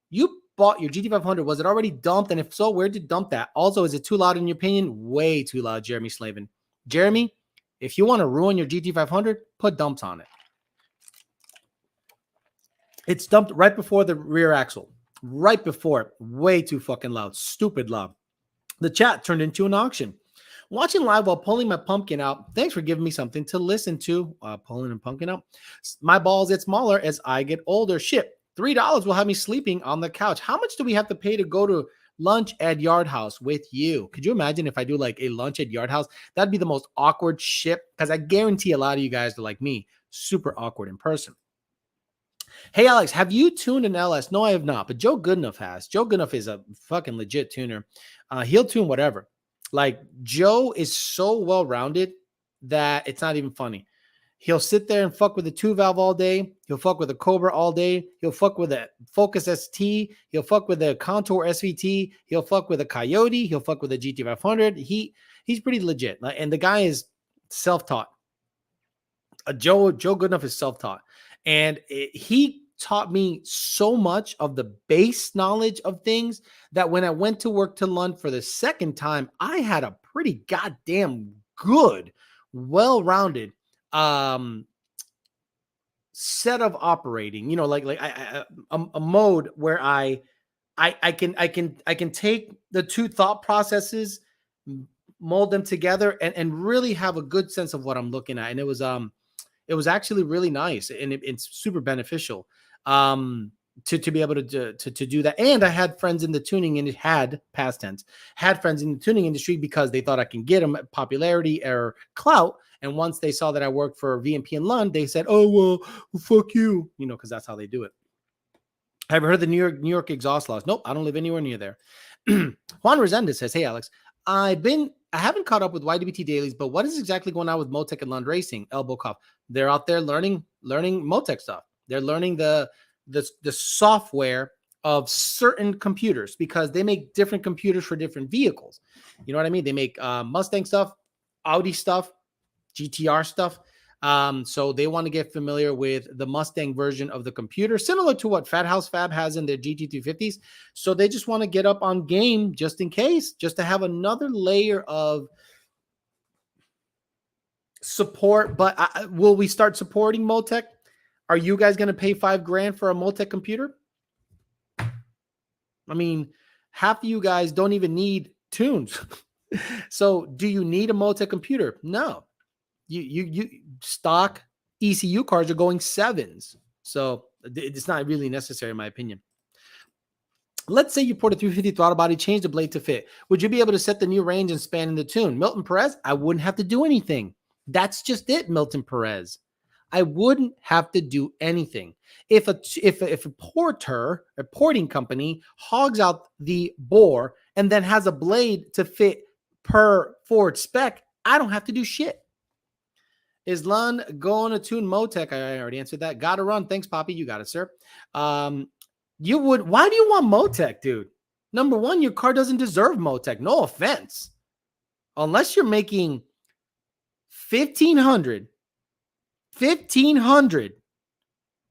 you bought your GT500. Was it already dumped? And if so, where did you dump that? Also, is it too loud in your opinion? Way too loud, Jeremy Slavin. Jeremy, if you want to ruin your GT500, put dumps on it. It's dumped right before the rear axle. Right before it. Way too fucking loud. Stupid loud. The chat turned into an auction. Watching live while pulling my pumpkin out. Thanks for giving me something to listen to. Pulling and pumpkin out. My balls get smaller as I get older. Shit. $3 will have me sleeping on the couch. How much do we have to pay to go to lunch at Yard House with you? Could you imagine if I do like a lunch at Yard House? That'd be the most awkward shit because I guarantee a lot of you guys are like me, super awkward in person. Hey, Alex, have you tuned an LS? No, I have not, but Joe Goodenough has. Joe Goodenough is a fucking legit tuner. He'll tune whatever. Like, Joe is so well-rounded that it's not even funny. He'll sit there and fuck with a 2-valve all day. He'll fuck with a Cobra all day. He'll fuck with a Focus ST. He'll fuck with a Contour SVT. He'll fuck with a Coyote. He'll fuck with a GT500. He's pretty legit. And the guy is self-taught. Joe Goodenough is self-taught. And he taught me so much of the base knowledge of things that when I went to work to Lund for the second time, I had a pretty goddamn good, well-rounded set of operating. You know, like a mode where I can take the two thought processes, mold them together, and really have a good sense of what I'm looking at. And it was actually really nice, and it's super beneficial to be able to do that. And I had friends in the tuning and past tense had friends in the tuning industry because they thought I can get them popularity or clout. And once they saw that I worked for VMP and Lund, they said, "Oh well, fuck you," because that's how they do it. Have you heard the New York exhaust laws? Nope, I don't live anywhere near there. Juan Resendez says, "Hey Alex, I haven't caught up with YWT dailies, but what is exactly going on with Motec and Lund Racing?" Elbow cough. They're out there learning Motec stuff. They're learning the software of certain computers because they make different computers for different vehicles. You know what I mean? They make Mustang stuff, Audi stuff, GTR stuff. So they want to get familiar with the Mustang version of the computer, similar to what Fat House Fab has in their GT250s. So they just want to get up on game just in case, just to have another layer of support. But will we start supporting Motec? Are you guys going to pay $5,000 for a Motec computer? I mean, half of you guys don't even need tunes. So do you need a Motec computer? No. You stock ECU cards are going 7s. So it's not really necessary in my opinion. Let's say you put a 350 throttle body, change the blade to fit. Would you be able to set the new range and span in the tune? Milton Perez, I wouldn't have to do anything. That's just it, Milton Perez. I wouldn't have to do anything. If a porting company hogs out the bore and then has a blade to fit per Ford spec, I don't have to do shit. Is Lund going to tune Motec? I already answered that. Gotta run. Thanks, Poppy. You got it, sir. Why do you want Motec, dude? Number one, your car doesn't deserve Motec. No offense. Unless you're making 1,500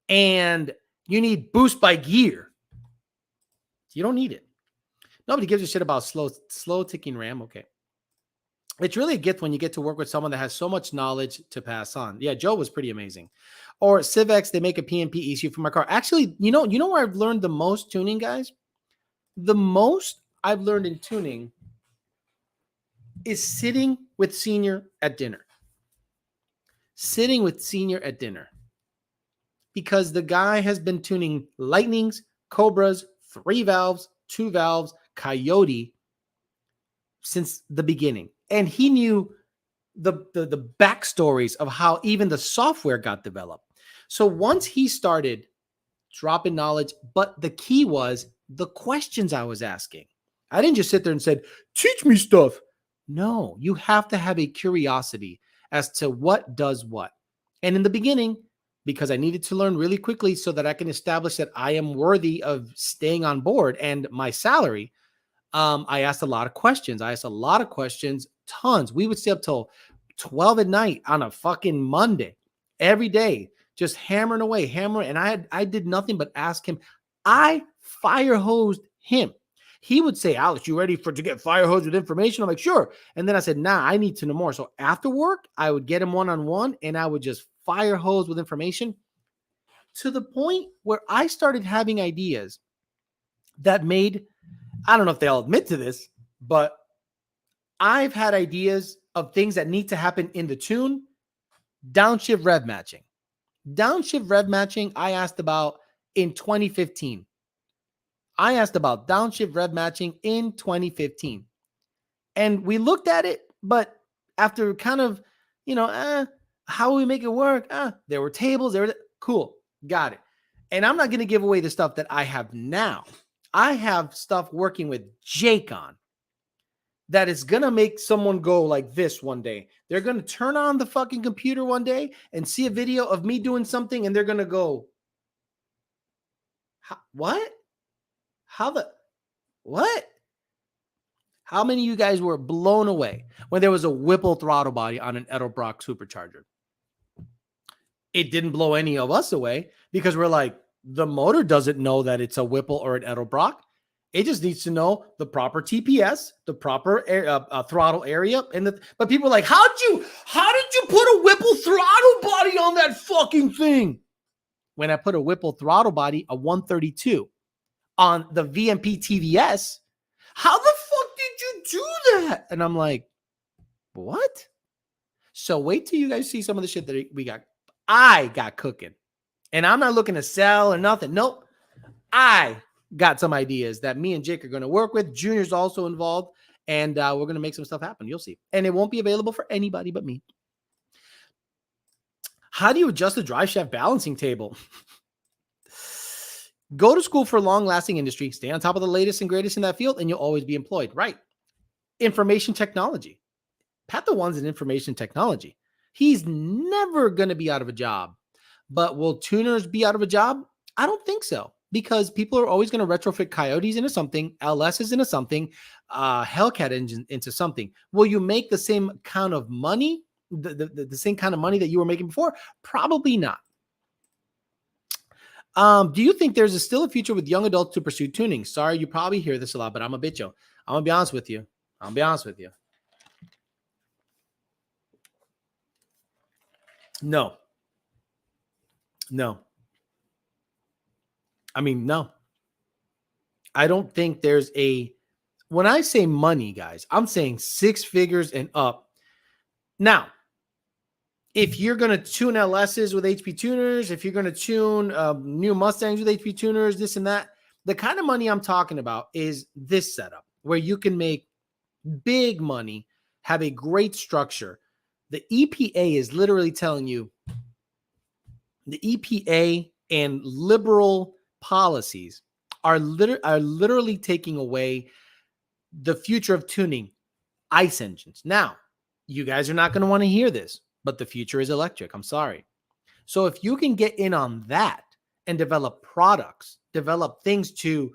and you need boost by gear. You don't need it. Nobody gives a shit about slow ticking RAM. Okay. It's really a gift when you get to work with someone that has so much knowledge to pass on. Yeah, Joe was pretty amazing. Or Civex, they make a PMP ECU for my car. Actually, you know where I've learned the most tuning, guys? The most I've learned in tuning is sitting with Senior at dinner. Sitting with Senior at dinner. Because the guy has been tuning Lightnings, Cobras, 3 valves, 2 valves, Coyote since the beginning. And he knew the backstories of how even the software got developed. So once he started dropping knowledge. But the key was the questions I was asking. I didn't just sit there and said, teach me stuff. No, you have to have a curiosity as to what does what. And in the beginning, because I needed to learn really quickly so that I can establish that I am worthy of staying on board and my salary, I asked a lot of questions. Tons. We would stay up till 12 at night on a fucking Monday, every day, just hammering away, hammering. And I did nothing but ask him. I fire hosed him. He would say, Alex, you ready to get fire hosed with information? I'm like, sure. And then I said, nah, I need to know more. So after work, I would get him one-on-one and I would just fire hose with information to the point where I started having ideas that made, I don't know if they'll admit to this, but I've had ideas of things that need to happen in the tune. Downshift rev matching. Downshift rev matching, I asked about in 2015. I asked about downshift rev matching in 2015. And we looked at it, but after kind of, how will we make it work? There were tables, cool, got it. And I'm not going to give away the stuff that I have now. I have stuff working with Jake on that is going to make someone go like this one day. They're going to turn on the fucking computer one day and see a video of me doing something and they're going to go, what? What? How many of you guys were blown away when there was a Whipple throttle body on an Edelbrock supercharger? It didn't blow any of us away because we're like, the motor doesn't know that it's a Whipple or an Edelbrock. It just needs to know the proper TPS, the proper throttle area. But people are like, how did you put a Whipple throttle body on that fucking thing? When I put a Whipple throttle body, a 132 on the VMP TVS, how the fuck did you do that? And I'm like, what? So wait till you guys see some of the shit that I got cooking. And I'm not looking to sell or nothing. Nope. I got some ideas that me and Jake are going to work with. Junior's also involved. And we're going to make some stuff happen. You'll see. And it won't be available for anybody but me. How do you adjust the drive shaft balancing table? Go to school for a long-lasting industry. Stay on top of the latest and greatest in that field, and you'll always be employed. Right. Information technology. Pat the one's in information technology. He's never going to be out of a job. But will tuners be out of a job? I don't think so. Because people are always going to retrofit Coyotes into something, LSs into something, Hellcat engines into something. Will you make the same kind of money, the same kind of money that you were making before? Probably not. Do you think there's still a future with young adults to pursue tuning? Sorry, you probably hear this a lot, but I'm a bitcho. I'm going to be honest with you. No. I mean, no. I don't think there's when I say money, guys, I'm saying 6 figures and up. Now, if you're going to tune LSs with HP tuners, if you're going to tune new Mustangs with HP tuners, this and that, the kind of money I'm talking about is this setup where you can make big money, have a great structure. The EPA is literally telling you, the EPA and liberal policies are literally taking away the future of tuning ICE engines. Now, you guys are not going to want to hear this, but the future is electric. I'm sorry. So if you can get in on that and develop products, develop things to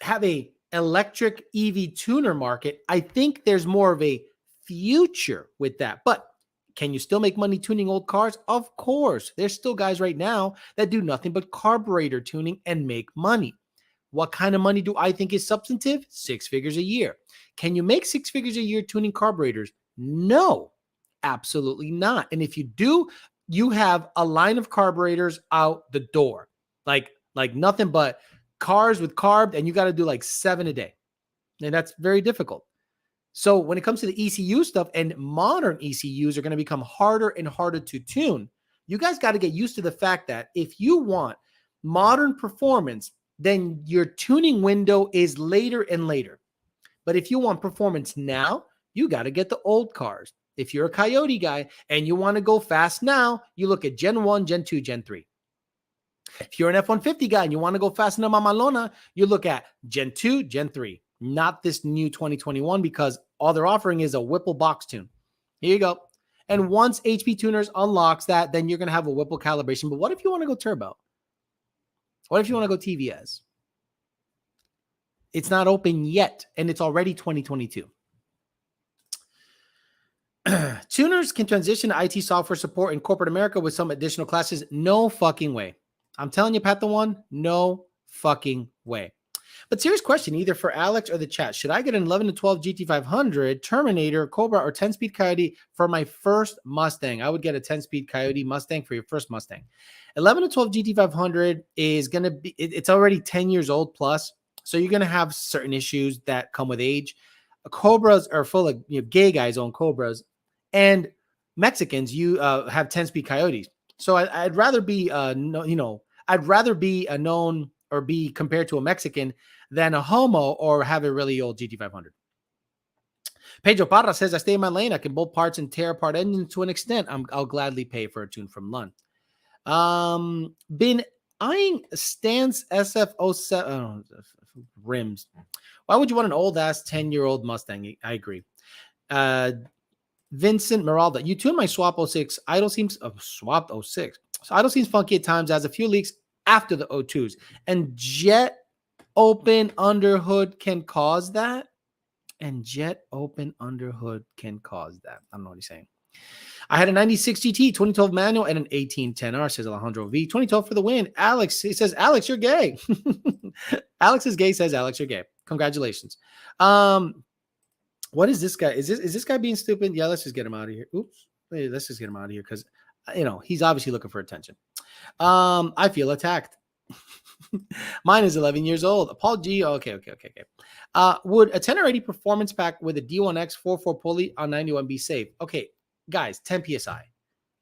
have a electric EV tuner market, I think there's more of a future with that. But can you still make money tuning old cars? Of course. There's still guys right now that do nothing but carburetor tuning and make money. What kind of money do I think is substantive? 6 figures a year. Can you make 6 figures a year tuning carburetors? No, absolutely not. And if you do, you have a line of carburetors out the door. Like nothing but cars with carb, and you got to do like 7 a day. And that's very difficult. So when it comes to the ECU stuff, and modern ECUs are going to become harder and harder to tune, you guys got to get used to the fact that if you want modern performance, then your tuning window is later and later. But if you want performance now, you got to get the old cars. If you're a Coyote guy and you want to go fast now, you look at Gen 1, Gen 2, Gen 3. If you're an F-150 guy and you want to go fast enough mamalona, you look at Gen 2, Gen 3, not this new 2021, because all they're offering is a Whipple box tune. Here you go. And once HP Tuners unlocks that, then you're going to have a Whipple calibration. But what if you want to go turbo? What if you want to go TVS? It's not open yet, and it's already 2022. Tuners can transition to IT software support in corporate America with some additional classes. No fucking way. I'm telling you, Pat the One, no fucking way. But serious question, either for Alex or the chat. Should I get an 11 to 12 GT500, Terminator, Cobra, or 10-speed Coyote for my first Mustang? I would get a 10-speed Coyote Mustang for your first Mustang. 11 to 12 GT500 is going to be, it's already 10 years old plus. So you're going to have certain issues that come with age. Cobras are full of, gay guys own Cobras. And Mexicans, you have 10-speed Coyotes. So I'd rather be, I'd rather be a known or be compared to a Mexican than a homo or have a really old GT500. Pedro Parra says, I stay in my lane. I can bolt parts and tear apart engines to an extent. I'll gladly pay for a tune from Lund. Been eyeing Stance SF07 rims. Why would you want an old ass 10-year-old Mustang? I agree. Vincent Meralda, you tuned my swap 06. Idle seems swapped 06. So idle seems funky at times, as a few leaks after the O2s. And jet open underhood can cause that. And jet open underhood can cause that. I don't know what he's saying. I had a 96 GT, 2012 manual, and an 1810R, says Alejandro V. 2012 for the win. Alex, he says, Alex, you're gay. Alex is gay, says Alex, you're gay. Congratulations. What is this guy? Is this guy being stupid? Yeah, let's just get him out of here. Oops. Let's just get him out of here because, he's obviously looking for attention. I feel attacked. Mine is 11 years old. Paul G. Okay. Would a 1080 performance pack with a D1X 4.4 pulley on 91 be safe? Okay, guys, 10 PSI.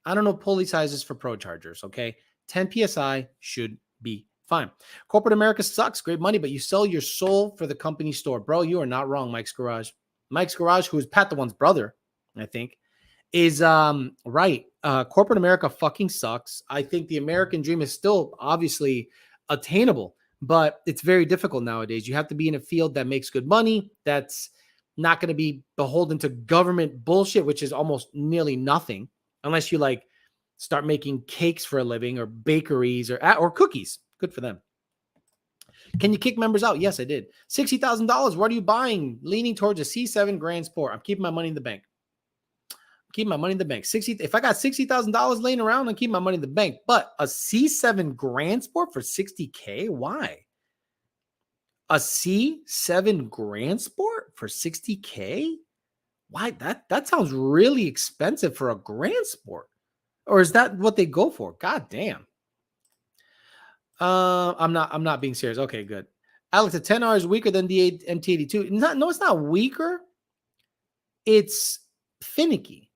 I don't know pulley sizes for Pro Chargers, okay? 10 PSI should be fine. Corporate America sucks. Great money, but you sell your soul for the company store. Bro, you are not wrong, Mike's Garage. Mike's Garage, who is Pat the One's brother, I think, is right. Corporate America fucking sucks. I think the American dream is still obviously attainable, but it's very difficult nowadays. You have to be in a field that makes good money, that's not going to be beholden to government bullshit, which is almost nearly nothing, unless you start making cakes for a living or bakeries or cookies. Good for them. Can you kick members out? Yes, I did. $60,000. What are you buying? Leaning towards a C7 Grand Sport. I'm keeping my money in the bank. If I got $60,000 laying around, I'm keeping my money in the bank. But a C7 Grand Sport for $60K? Why? A C7 Grand Sport for $60K? Why? That sounds really expensive for a Grand Sport. Or is that what they go for? God damn. I'm not being serious. Okay, good. Alex, a 10R is weaker than the MT82. No, it's not weaker. It's finicky.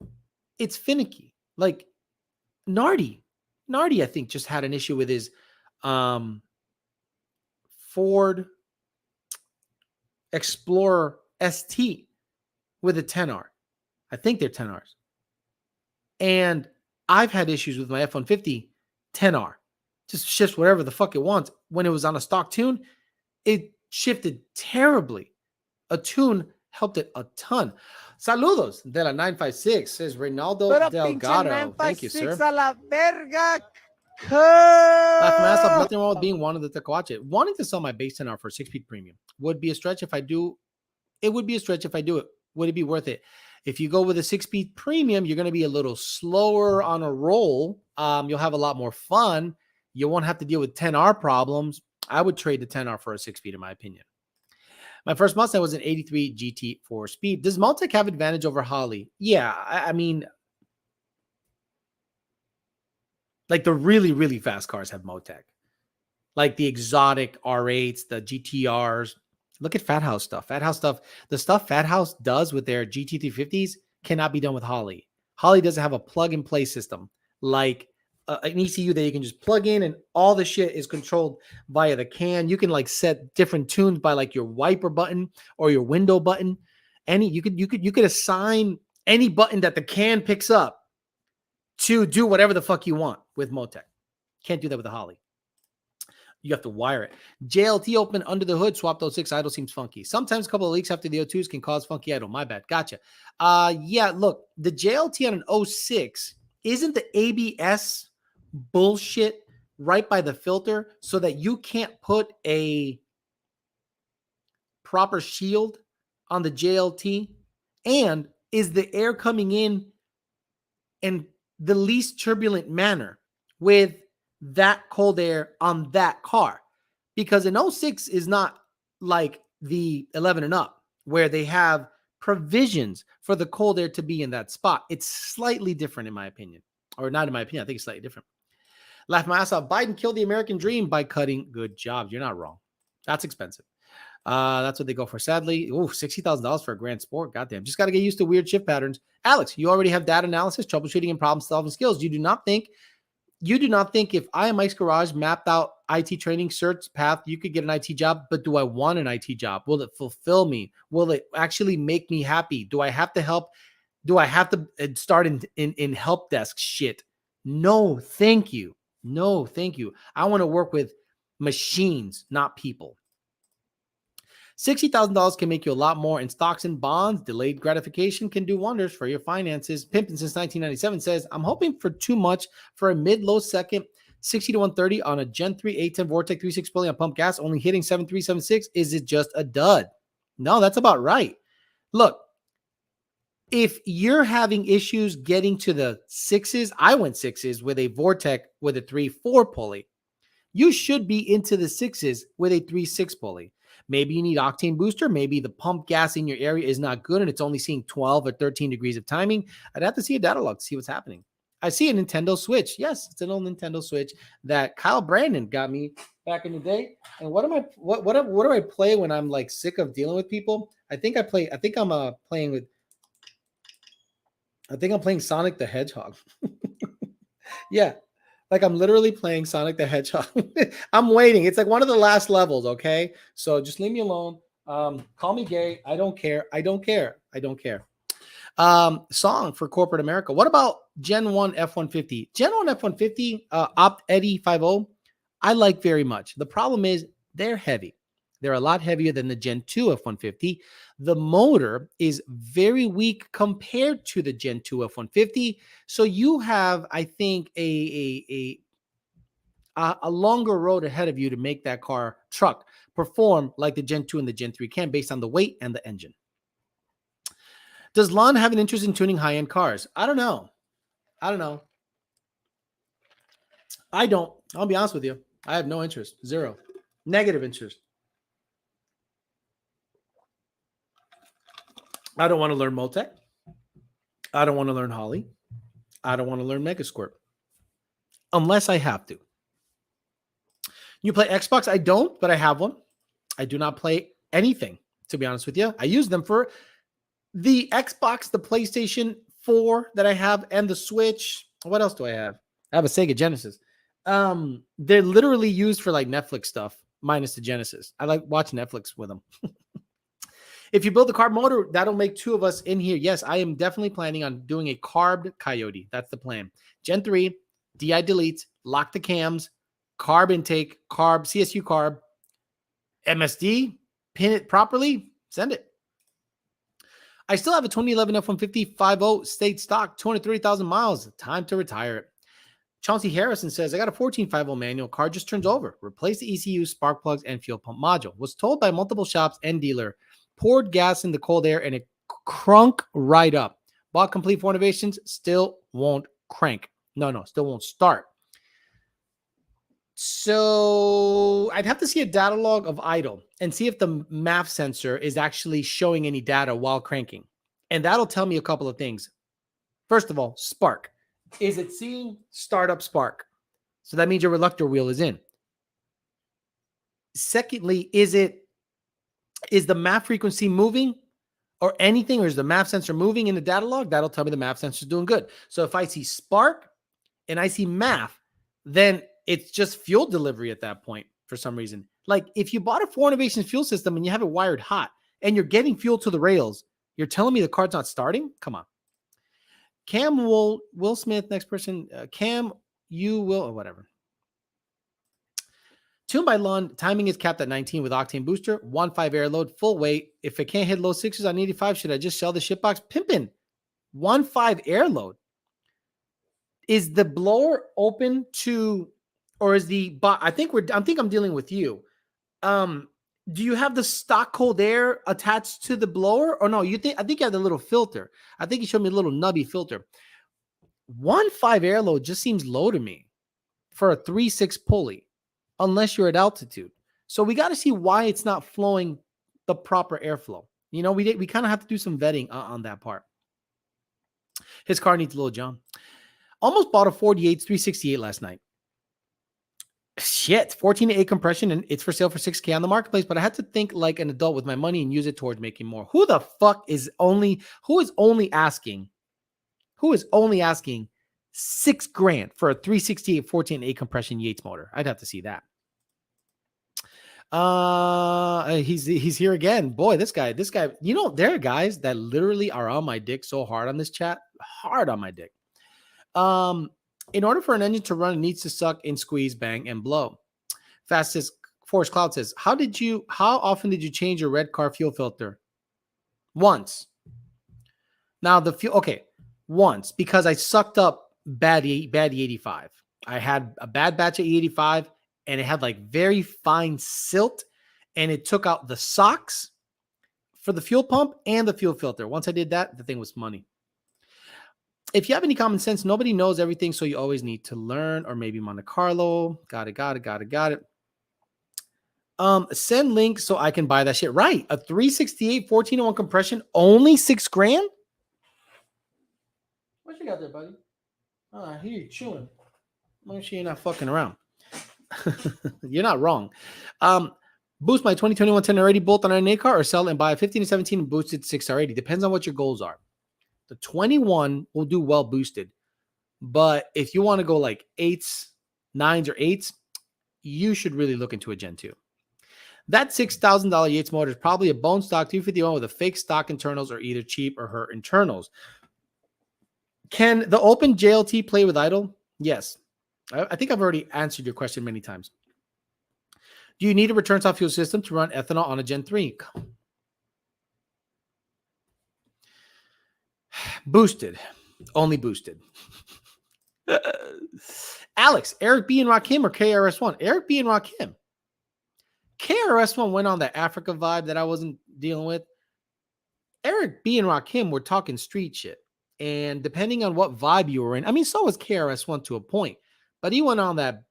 Like Nardi, I think, just had an issue with his Ford Explorer ST with a 10R. I think they're 10Rs. And I've had issues with my F-150 10R. Just shifts whatever the fuck it wants. When it was on a stock tune, it shifted terribly. A tune helped it a ton. Saludos de la 956, says Reynaldo Delgado. Thank you, sir. A la verga. Nothing wrong with being wanted to watch it. Wanting to sell my base 10R for 6-speed premium would be a stretch if I do. It would be a stretch if I do it. Would it be worth it? If you go with a 6-speed premium, you're going to be a little slower on a roll. You'll have a lot more fun. You won't have to deal with 10R problems. I would trade the 10R for a 6-speed, in my opinion. My first Mustang was an 83 GT 4-speed. Does Multec have advantage over Holly? Yeah, I mean, like the really, really fast cars have Motec. Like the exotic R8s, the GTRs. Look at Fat House stuff. The stuff Fat House does with their GT350s cannot be done with Holly. Holly doesn't have a plug-and-play system like an ECU that you can just plug in and all the shit is controlled via the can. You can set different tunes by your wiper button or your window button. You could assign any button that the can picks up to do whatever the fuck you want with Motec. Can't do that with the Holly. You have to wire it. JLT open under the hood, swapped 06 idle seems funky. Sometimes a couple of leaks after the O2s can cause funky idle. My bad. Gotcha. Yeah, look, the JLT on an 06 isn't the ABS bullshit right by the filter so that you can't put a proper shield on the JLT? And is the air coming in the least turbulent manner with that cold air on that car? Because an 06 is not like the 11 and up where they have provisions for the cold air to be in that spot. It's slightly different in my opinion, or not in my opinion. I think it's slightly different. Laugh my ass off. Biden killed the American dream by cutting. Good job. You're not wrong. That's expensive. That's what they go for. Sadly, $60,000 for a grand sport. Goddamn. Just got to get used to weird shift patterns. Alex, you already have data analysis, troubleshooting, and problem solving skills. You do not think if I am Mike's Garage mapped out IT training certs path, you could get an IT job, but do I want an IT job? Will it fulfill me? Will it actually make me happy? Do I have to help? Do I have to start in help desk shit? No, thank you. No, thank you. I want to work with machines, not people. $60,000 can make you a lot more in stocks and bonds. Delayed gratification can do wonders for your finances. Pimpin' since 1997 says, I'm hoping for too much for a mid-low second, 60 to 130 on a Gen 3 A10 Vortec 3.6 fully on pump gas, only hitting 7.376. Is it just a dud? No, that's about right. Look, if you're having issues getting to the sixes, I went sixes with a Vortec with a 3.4 pulley. You should be into the sixes with a 3.6 pulley. Maybe you need octane booster. Maybe the pump gas in your area is not good and it's only seeing 12 or 13 degrees of timing. I'd have to see a data log to see what's happening. I see a Nintendo Switch. Yes, it's an old Nintendo Switch that Kyle Brandon got me back in the day. And what do I play when I'm like sick of dealing with people? I think I'm playing Sonic the Hedgehog. Yeah. Like I'm literally playing Sonic the Hedgehog. I'm waiting. It's like one of the last levels. Okay. So just leave me alone. Call me gay. I don't care. I don't care. I don't care. Song for corporate America. What about Gen 1 F-150? Gen 1 F-150, Opt Eddy 50, I like very much. The problem is they're heavy. They're a lot heavier than the Gen 2 F-150. The motor is very weak compared to the Gen 2 F-150. So you have, I think, a longer road ahead of you to make that truck perform like the Gen 2 and the Gen 3 can based on the weight and the engine. Does Lon have an interest in tuning high-end cars? I don't know. I don't. I'll be honest with you. I have no interest. Zero. Negative interest. I don't want to learn Motec. I don't want to learn Holly. I don't want to learn Megasquirt. Unless I have to. You play Xbox? I don't, but I have one. I do not play anything, to be honest with you. I use them for the Xbox, the PlayStation 4 that I have, and the Switch. What else do I have? I have a Sega Genesis. They're literally used for like Netflix stuff, minus the Genesis. I like watching Netflix with them. If you build the carb motor, that'll make two of us in here. Yes, I am definitely planning on doing a carbed Coyote. That's the plan. Gen 3, DI delete, lock the cams, carb intake, carb, CSU carb, MSD, pin it properly, send it. I still have a 2011 F-150 5.0 state stock, 230,000 miles. Time to retire it. Chauncey Harrison says, I got a 1450 manual. Car just turns over. Replace the ECU, spark plugs, and fuel pump module. Was told by multiple shops and dealer. Poured gas in the cold air and it crunk right up. Bought complete for innovations. Still won't crank. No, still won't start. So I'd have to see a data log of idle and see if the MAF sensor is actually showing any data while cranking. And that'll tell me a couple of things. First of all, spark. Is it seeing startup spark? So that means your reluctor wheel is in. Secondly, is the MAF frequency moving or anything, or is the MAF sensor moving in the data log? That'll tell me the MAF sensor is doing good. So if I see spark and I see MAF, then it's just fuel delivery at that point for some reason. Like if you bought a 4 Innovations fuel system and you have it wired hot and you're getting fuel to the rails, you're telling me the car's not starting? Come on. Cam Will Smith, next person. Cam, you will, or whatever. Tuned by Lund, timing is capped at 19 with octane booster, 1.5 air load, full weight. If it can't hit low sixes on 85, should I just sell the shitbox? Pimpin', 1.5 air load. Is the blower open to, or is the, I think I'm dealing with you. Do you have the stock cold air attached to the blower, or no? I think you have the little filter. I think you showed me a little nubby filter. 1.5 air load just seems low to me for a 3.6 pulley, unless you're at altitude. So we got to see why it's not flowing the proper airflow. You know, we kind of have to do some vetting on that part. His car needs a little John. Almost bought a 48 368 last night. Shit, 14.8 compression, and it's for sale for $6,000 on the marketplace. But I had to think like an adult with my money and use it towards making more. Who is only asking $6,000 for a 368 14.8 compression Yates motor? I'd have to see that. He's here again. Boy, this guy, you know, there are guys that literally are on my dick so hard on this chat, hard on my dick. In order for an engine to run, it needs to suck and squeeze, bang, and blow. Fastest Forest Cloud says, how often did you change your red car fuel filter? Once. Now the fuel, okay, once, because I sucked up bad E85. I had a bad batch of E85 and it had like very fine silt, and it took out the socks for the fuel pump and the fuel filter. Once I did that, the thing was money. If you have any common sense, nobody knows everything, so you always need to learn, or maybe Monte Carlo. Got it. Send link so I can buy that shit. Right. A 368 1401 compression, only $6,000? What you got there, buddy? I hear you chewing. Make sure you're not fucking around. You're not wrong. Boost my 2021 1080 bolt on an NA car, or sell and buy a 15 to 17 and boosted 6R80. Depends on what your goals are. The 21 will do well boosted, but if you want to go like 8s, 9s, or 8s, you should really look into a Gen 2. That $6,000 Yates motor is probably a bone stock 251 with a fake stock internals, or either cheap or hurt internals. Can the open JLT play with idle? Yes. I think I've already answered your question many times. Do you need a return stop fuel system to run ethanol on a Gen 3? Boosted. Only boosted. Alex, Eric B and Rakim or KRS-One? Eric B and Rakim. KRS-One went on that Africa vibe that I wasn't dealing with. Eric B and Rakim were talking street shit. And depending on what vibe you were in, I mean, so was KRS-One to a point. But he went on that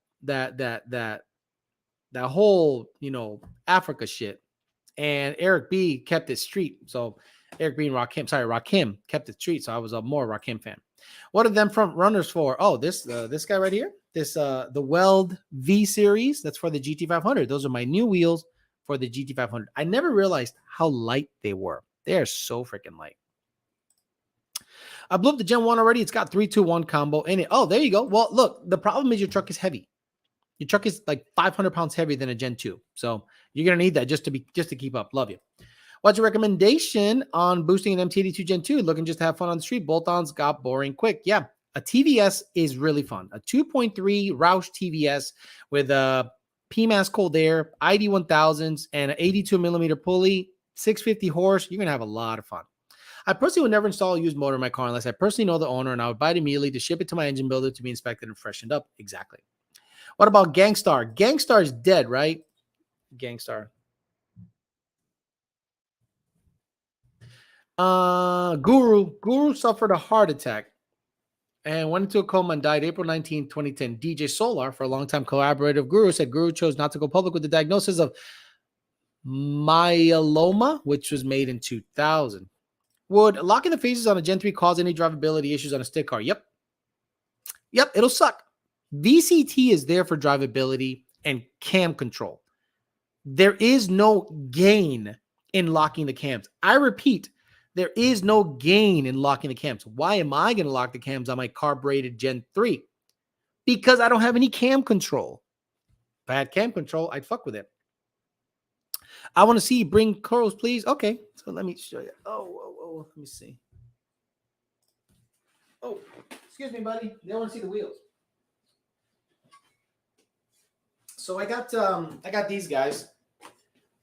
whole, you know, Africa shit. And Eric B kept it street. So Eric B and Rakim kept it street. So I was a more Rakim fan. What are them front runners for? Oh, this guy right here. This the Weld V series. That's for the GT500. Those are my new wheels for the GT500. I never realized how light they were. They are so freaking light. I blew up the Gen 1 already. It's got 3-2-1 combo in it. Oh, there you go. Well, look, the problem is your truck is heavy. Your truck is like 500 pounds heavier than a Gen 2. So you're going to need that just to keep up. Love you. What's your recommendation on boosting an MT82 Gen 2? Looking just to have fun on the street. Bolt-ons got boring quick. Yeah, a TVS is really fun. A 2.3 Roush TVS with a PMAS cold air, ID1000s, and an 82 millimeter pulley, 650 horse. You're going to have a lot of fun. I personally would never install a used motor in my car unless I personally know the owner, and I would buy it immediately to ship it to my engine builder to be inspected and freshened up. Exactly. What about Gangstar? Gangstar is dead, right? Gangstar. Guru suffered a heart attack and went into a coma and died April 19, 2010. DJ Solar, for a long-time collaborator of Guru, said Guru chose not to go public with the diagnosis of myeloma, which was made in 2000. Would locking the faces on a Gen 3 cause any drivability issues on a stick car? Yep, it'll suck. VCT is there for drivability and cam control. There is no gain in locking the cams. I repeat, there is no gain in locking the cams. Why am I going to lock the cams on my carbureted Gen 3? Because I don't have any cam control. If I had cam control, I'd fuck with it. I want to see you bring curls, please. Okay, so let me show you. Oh, let me see. Oh, excuse me, buddy. They want to see the wheels. So I got these guys.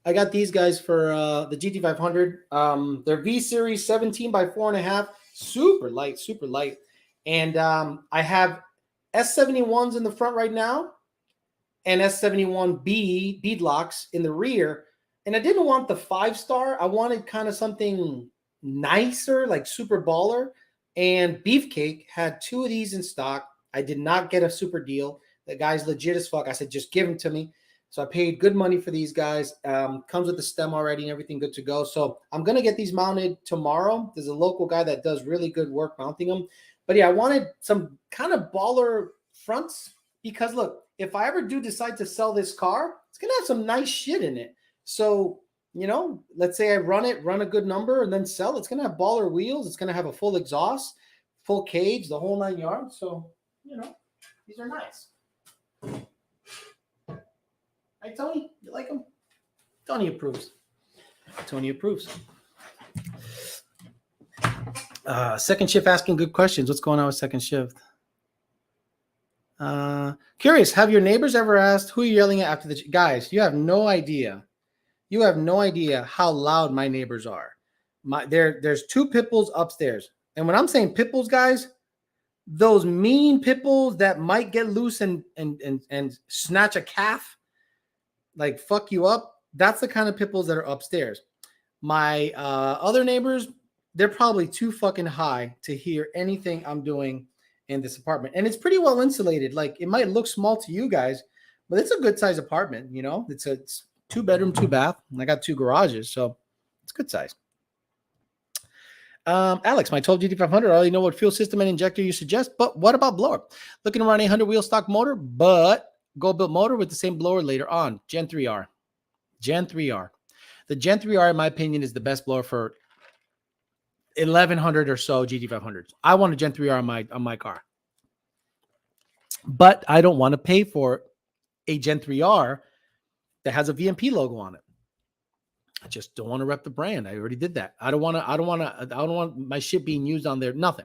I got these guys for the GT500. They're V Series 17 by 4.5, super light, super light. And I have S71s in the front right now, and S71B beadlocks in the rear. And I didn't want the 5-star. I wanted kind of something nicer, like super baller. And Beefcake had 2 of these in stock. I did not get a super deal. The guy's legit as fuck. I said, just give them to me. So I paid good money for these guys. Comes with the stem already and everything good to go. So I'm going to get these mounted tomorrow. There's a local guy that does really good work mounting them. But yeah, I wanted some kind of baller fronts because look, if I ever do decide to sell this car, it's going to have some nice shit in it. So, let's say I run a good number and then sell it. It's going to have baller wheels. It's going to have a full exhaust, full cage, the whole 9 yards. So, these are nice. Hey, Tony, you like them? Tony approves. Tony approves. Second shift asking good questions. What's going on with second shift? Curious, have your neighbors ever asked who you're yelling at after the guys? You have no idea. You have no idea how loud my neighbors are. There's 2 pit bulls upstairs. And when I'm saying pit bulls, guys, those mean pit bulls that might get loose and snatch a calf, like fuck you up. That's the kind of pit bulls that are upstairs. My other neighbors, they're probably too fucking high to hear anything I'm doing in this apartment. And it's pretty well insulated. Like, it might look small to you guys, but it's a good size apartment. It's 2 bedroom, 2 bath. And I got 2 garages, so it's good size. Alex, my 12 GT500, I already know what fuel system and injector you suggest, but what about blower? Looking around 800 wheel stock motor, but go build motor with the same blower later on. Gen 3R. Gen 3R. The Gen 3R, in my opinion, is the best blower for 1100 or so GT500s. I want a Gen 3R on my car. But I don't want to pay for a Gen 3R that has a VMP logo on it. I just don't want to rep the brand. I already did that. I don't want my shit being used on there. Nothing.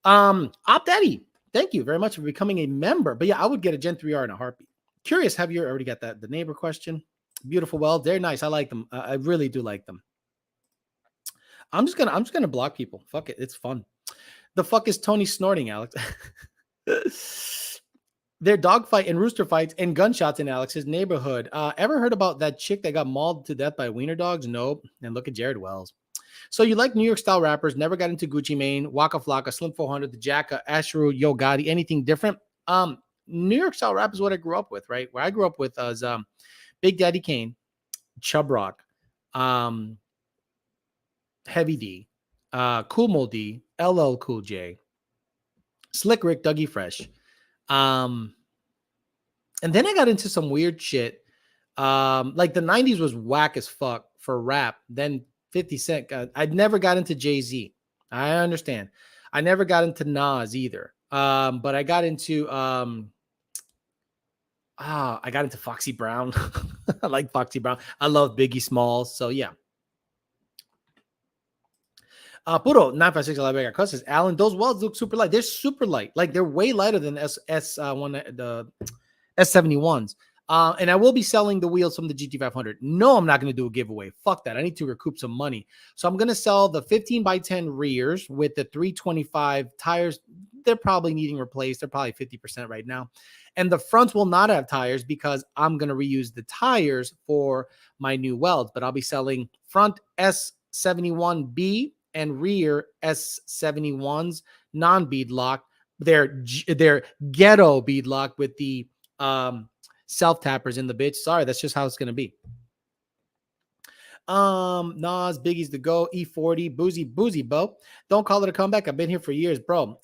Op Daddy, thank you very much for becoming a member. But yeah, I would get a Gen 3R in a heartbeat. Curious, have you already got the neighbor question? Beautiful welds. They're nice. I like them. I really do like them. I'm just gonna block people. Fuck it. It's fun. The fuck is Tony snorting, Alex? Their dogfight and rooster fights and gunshots in Alex's neighborhood. Ever heard about that chick that got mauled to death by wiener dogs? Nope. And look at Jared Wells. So you like New York style rappers, never got into Gucci Mane, Waka Flocka, Slim 400, the Jacka, Ashru, Yo Gotti, anything different? New York style rap is what I grew up with, right? Where I grew up with was Big Daddy Kane, Chubb Rock, Heavy D, Cool Mo D, LL Cool J, Slick Rick, Dougie Fresh. And then I got into some weird shit. Like the 90s was whack as fuck for rap. Then 50 Cent. I never got into Jay-Z. I understand. I never got into Nas either. But I got into Foxy Brown. I like Foxy Brown. I love Biggie Smalls. So yeah. Puro 956 Alabama says, Alan, those welds look super light. They're super light. Like they're way lighter than the S71s. And I will be selling the wheels from the GT500. No, I'm not going to do a giveaway. Fuck that. I need to recoup some money. So I'm going to sell the 15 by 10 rears with the 325 tires. They're probably needing replaced. They're probably 50% right now. And the fronts will not have tires because I'm going to reuse the tires for my new welds. But I'll be selling front S71B and rear S71s non-bead lock. They're ghetto bead lock with the self tappers in the bitch. Sorry, that's just how it's gonna be. Nas, Biggie's the go, E40, boozy, Bo. Don't call it a comeback. I've been here for years, bro.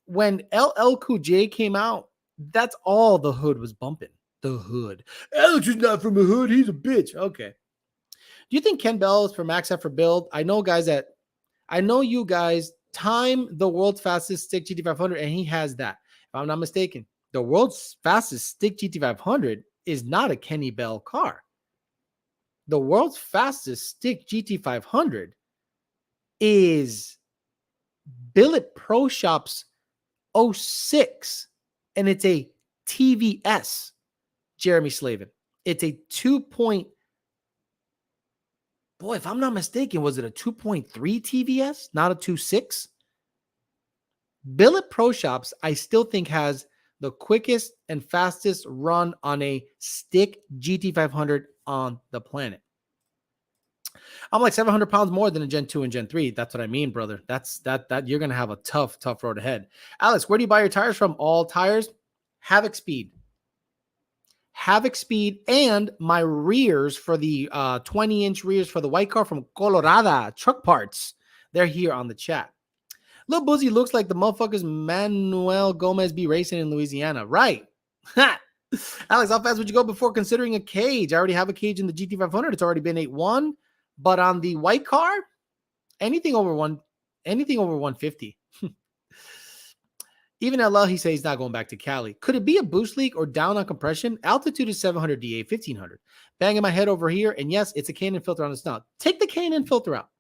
When LL Cool J came out, that's all the hood was bumping. The hood. Alex is not from the hood. He's a bitch. Okay. Do you think Ken Bell is for Max F for build? I know you guys time the world's fastest stick GT500, and he has that. If I'm not mistaken, the world's fastest stick GT500 is not a Kenny Bell car. The world's fastest stick GT500 is Billet Pro Shop's 06, and it's a TVS Jeremy Slavin. It's a 2 point, boy, if I'm not mistaken, was it a 2.3 TVS, not a 2.6? Billet Pro Shops, I still think has the quickest and fastest run on a stick GT500 on the planet. I'm like 700 pounds more than a Gen 2 and Gen 3. That's what I mean, brother. That you're going to have a tough road ahead. Alex, where do you buy your tires from? All Tires. Havoc Speed. Havoc Speed, and my rears for the 20-inch rears for the white car from Colorado Truck Parts. They're here on the chat. Lil Boozy looks like the motherfuckers Manuel Gomez be racing in Louisiana. Right. Alex, how fast would you go before considering a cage? I already have a cage in the GT500. It's already been 8.1. But on the white car, anything over 150. Even LL, he says he's not going back to Cali. Could it be a boost leak or down on compression? Altitude is 700 DA, 1500. Banging my head over here, and yes, it's a K&N filter on the snout. Take the K&N filter out.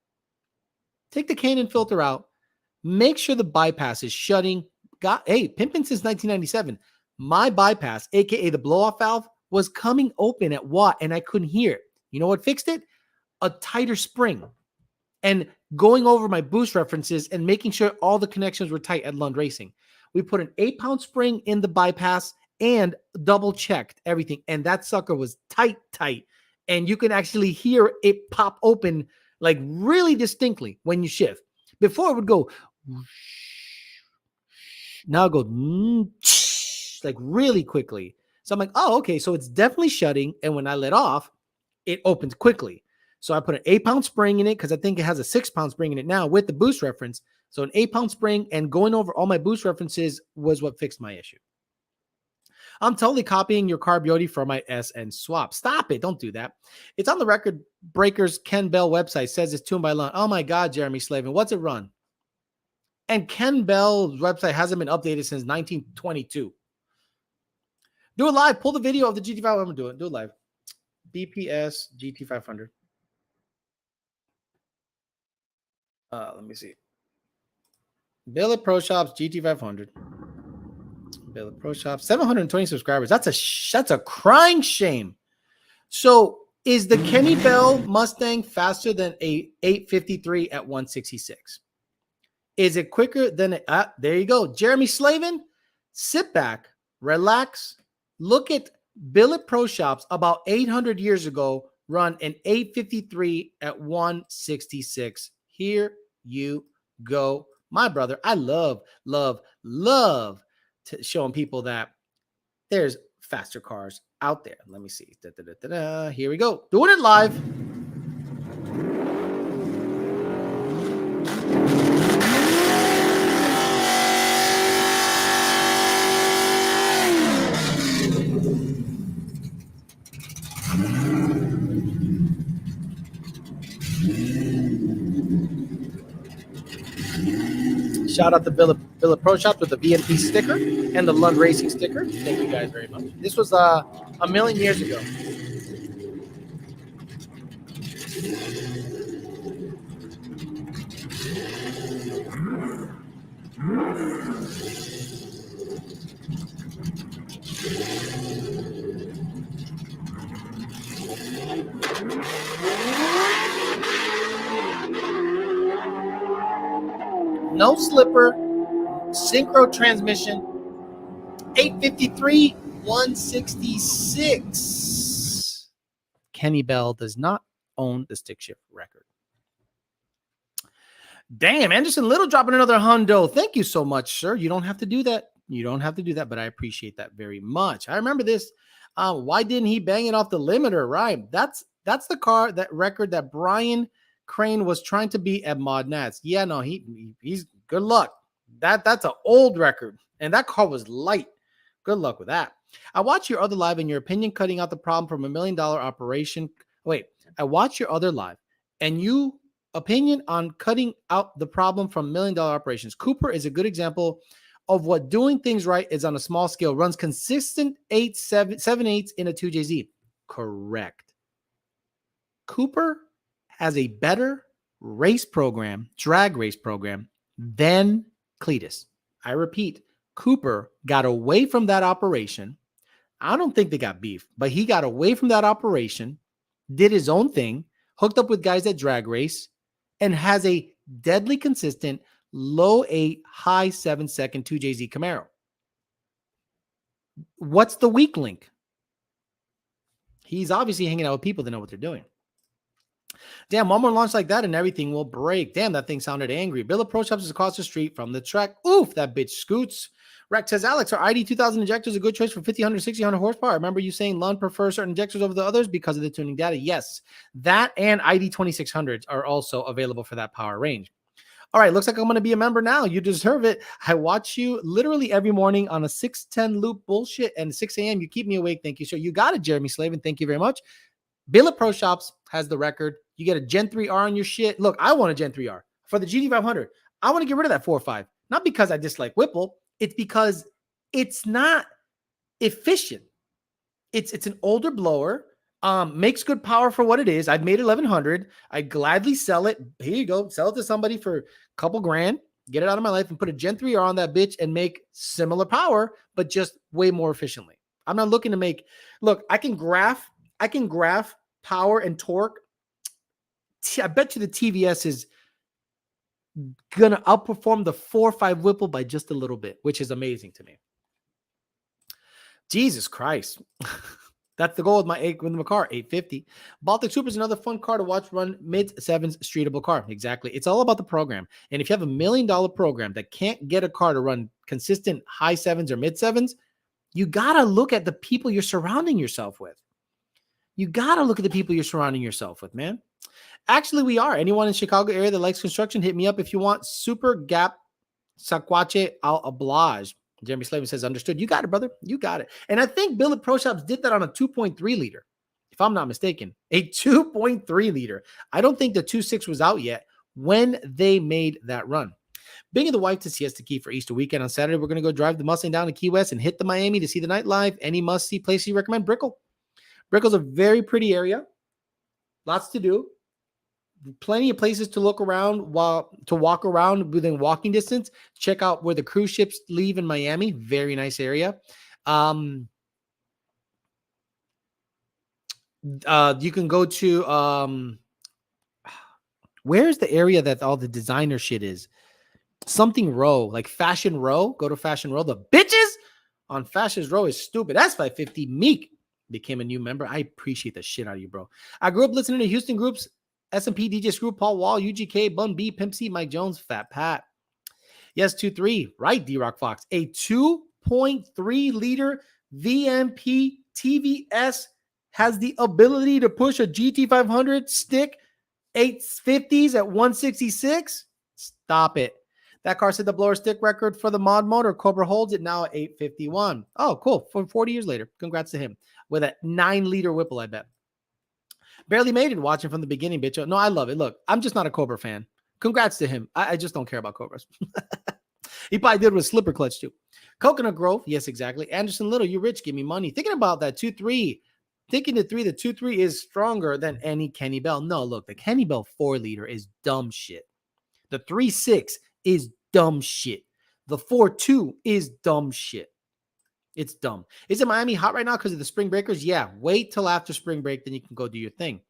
Take the K&N filter out. Make sure the bypass is shutting. Hey, pimping since 1997. My bypass, aka the blow-off valve, was coming open at watt, and I couldn't hear it. You know what fixed it? A tighter spring. And going over my boost references and making sure all the connections were tight at Lund Racing. We put an 8-pound spring in the bypass and double checked everything. And that sucker was tight. And you can actually hear it pop open like really distinctly when you shift. Before it would go, whoosh, now it goes like really quickly. So I'm like, oh, okay. So it's definitely shutting. And when I let off, it opens quickly. So I put an 8-pound spring in it because I think it has a 6-pound spring in it now with the boost reference. So an 8-pound spring and going over all my boost references was what fixed my issue. I'm totally copying your car beauty for my SN swap. Stop it. Don't do that. It's on the Record Breakers Ken Bell website. Says it's tuned by Lund. Oh my God, Jeremy Slavin. What's it run? And Ken Bell's website hasn't been updated since 1922. Do it live. Pull the video of the GT5. I'm going to do it. Do it live. BPS GT500. Let me see. Billet Pro Shops GT500. Billet Pro Shops 720 subscribers. That's a crying shame. So is the Kenny Bell Mustang faster than a 853 at 166? Is it quicker than there you go. Jeremy Slavin, sit back, relax, look at Billet Pro Shops about 800 years ago run an 853 at 166. Here you go, my brother. I love showing people that there's faster cars out there. Let me see. Here we go. Doing it live. Shout out to Billet Pro Shops with the VMP sticker and the Lund Racing sticker. Thank you guys very much. This was a million years ago. No slipper, synchro transmission, 853, 166. Kenny Bell does not own the stick shift record. Damn, Anderson Little dropping another hundo. Thank you so much, sir. You don't have to do that. But I appreciate that very much. I remember this. Why didn't he bang it off the limiter? Right. That's the car, that record that Brian Crane was trying to beat at Mod Nats. Yeah, no, he's good luck. That's an old record, and that car was light. Good luck with that. I watched your other live, in your opinion, cutting out the problem from $1 million operation. Wait, I watched your other live, and you opinion on cutting out the problem from $1 million operations. Cooper is a good example of what doing things right is on a small scale. Runs consistent 7/8 in a 2JZ. Correct. Cooper has a better race program, drag race program, than Cletus. I repeat, Cooper got away from that operation, I don't think they got beef, but he got away from that operation, did his own thing, hooked up with guys at drag race, and has a deadly consistent low 8, high 7-second 2JZ Camaro. What's the weak link? He's obviously hanging out with people that know what they're doing. Damn, one more launch like that and everything will break. Damn, that thing sounded angry. Billet Pro Shops is across the street from the track. Oof, that bitch scoots. Rex says, Alex, our ID 2000 injector is a good choice for 50, 100, 60, 100 horsepower. I remember you saying Lund prefers certain injectors over the others because of the tuning data. Yes, that and ID 2600s are also available for that power range. All right, looks like I'm going to be a member now. You deserve it. I watch you literally every morning on a 610 loop bullshit and 6 a.m. You keep me awake. Thank you, sir. You got it, Jeremy Slavin. Thank you very much. Billet Pro Shops has the record. You get a Gen 3R on your shit. Look, I want a Gen 3R for the GT500. I want to get rid of that 4.5. Not because I dislike Whipple. It's because it's not efficient. It's an older blower. Makes good power for what it is. I've made 1100. I'd gladly sell it. Here you go. Sell it to somebody for a couple grand. Get it out of my life and put a Gen 3R on that bitch and make similar power, but just way more efficiently. I'm not looking to make. Look, I can graph power and torque. I bet you the TVS is gonna outperform the 4.5 Whipple by just a little bit, which is amazing to me. Jesus Christ. That's the goal with my car, 850. Baltic Super is another fun car to watch run mid-sevens streetable car. Exactly. It's all about the program. And if you have $1 million program that can't get a car to run consistent high sevens or mid-sevens, you got to look at the people you're surrounding yourself with. You got to look at the people you're surrounding yourself with, man. Actually, we are. Anyone in Chicago area that likes construction, hit me up if you want. Super Gap Saquache Al Ablage. Jeremy Slavin says, understood. You got it, brother. You got it. And I think Billet Pro Shops did that on a 2.3 liter, if I'm not mistaken. A 2.3 liter. I don't think the 2.6 was out yet when they made that run. Bringing the wife to Siesta Key for Easter weekend on Saturday. We're going to go drive the Mustang down to Key West and hit the Miami to see the nightlife. Any must-see place you recommend? Brickell. Brickell's a very pretty area. Lots to do. Plenty of places to look around to walk around within walking distance. Check out where the cruise ships leave in Miami. Very nice area. You can go to where's the area that all the designer shit is? Something Row, like Fashion Row. Go to Fashion Row. The bitches on Fashion Row is stupid. That's 550. Meek became a new member. I appreciate the shit out of you, bro. I grew up listening to Houston groups. S&P, DJ Screw, Paul Wall, UGK, Bun B, Pimp C, Mike Jones, Fat Pat. Yes, 2.3. Right, D-Rock Fox. A 2.3 liter VMP TVS has the ability to push a GT500 stick 850s at 166. Stop it. That car set the blower stick record for the mod motor. Cobra holds it now at 851. Oh, cool. For 40 years later. Congrats to him. With a 9-liter Whipple, I bet. Barely made it watching from the beginning, bitch. No, I love it. Look, I'm just not a Cobra fan. Congrats to him. I just don't care about Cobras. He probably did with Slipper Clutch too. Coconut Grove. Yes, exactly. Anderson Little, you rich. Give me money. Thinking about that 2.3. Thinking the 2.3 is stronger than any Kenny Bell. No, look, the Kenny Bell 4-liter is dumb shit. The 3.6 is dumb shit. The 4.2 is dumb shit. It's dumb. Is it Miami hot right now because of the spring breakers? Yeah. Wait till after spring break, then you can go do your thing.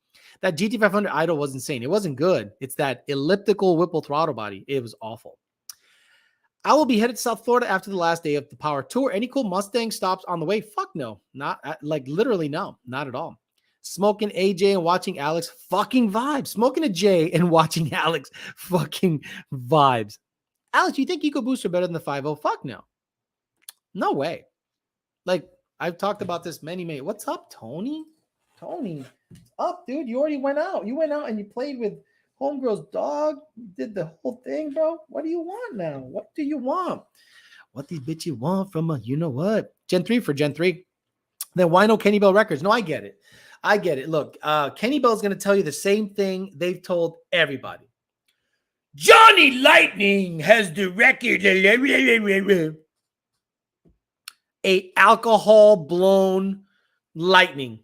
That GT500 idle was insane. It wasn't good. It's that elliptical Whipple throttle body. It was awful. I will be headed to South Florida after the last day of the Power Tour. Any cool Mustang stops on the way? Fuck no. Not like literally no. Not at all. Smoking AJ and watching Alex fucking vibes. Smoking a J and watching Alex fucking vibes. Alex, you think EcoBoost are better than the 5.0? Fuck no. No way. Like, I've talked about this many. What's up, Tony? Tony, what's up, dude? You already went out. You went out and you played with Homegirl's dog. You did the whole thing, bro. What do you want now? What do you want? What these bitches want from a, you know what? Gen 3 for Gen 3. Then why no Kenny Bell records? No, I get it. I get it. Look, Kenny Bell's going to tell you the same thing they've told everybody. Johnny Lightning has the record. A alcohol blown Lightning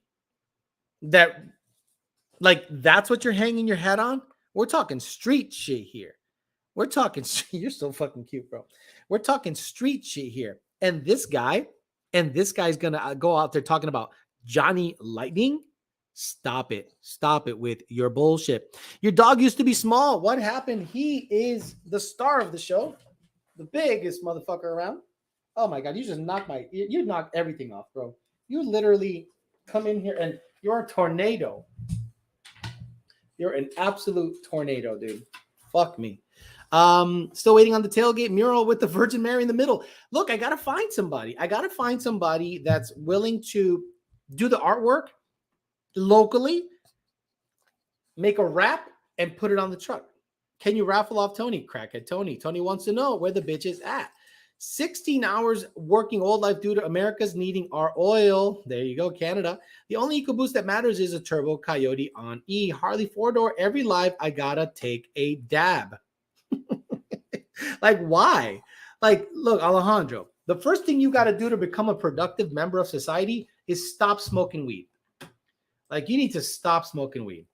that, like, that's what you're hanging your head on. We're talking street shit here. We're talking, you're so fucking cute, bro. We're talking street shit here. And this guy And this guy's going to go out there talking about Johnny Lightning. Stop it. Stop it with your bullshit. Your dog used to be small. What happened? He is the star of the show, the biggest motherfucker around. Oh my God. You just you knocked everything off, bro. You literally come in here and you're a tornado. You're an absolute tornado, dude. Fuck me. Still waiting on the tailgate mural with the Virgin Mary in the middle. Look, I gotta find somebody. I gotta find somebody that's willing to do the artwork locally, make a wrap, and put it on the truck. Can you raffle off Tony? Crackhead Tony. Tony wants to know where the bitch is at. 16 hours working old life due to America's needing our oil. There you go, Canada. The only EcoBoost that matters is a Turbo Coyote on E. Harley 4-door. Every life, I gotta take a dab. Like, why? Like, look, Alejandro, the first thing you got to do to become a productive member of society is stop smoking weed. Like, you need to stop smoking weed.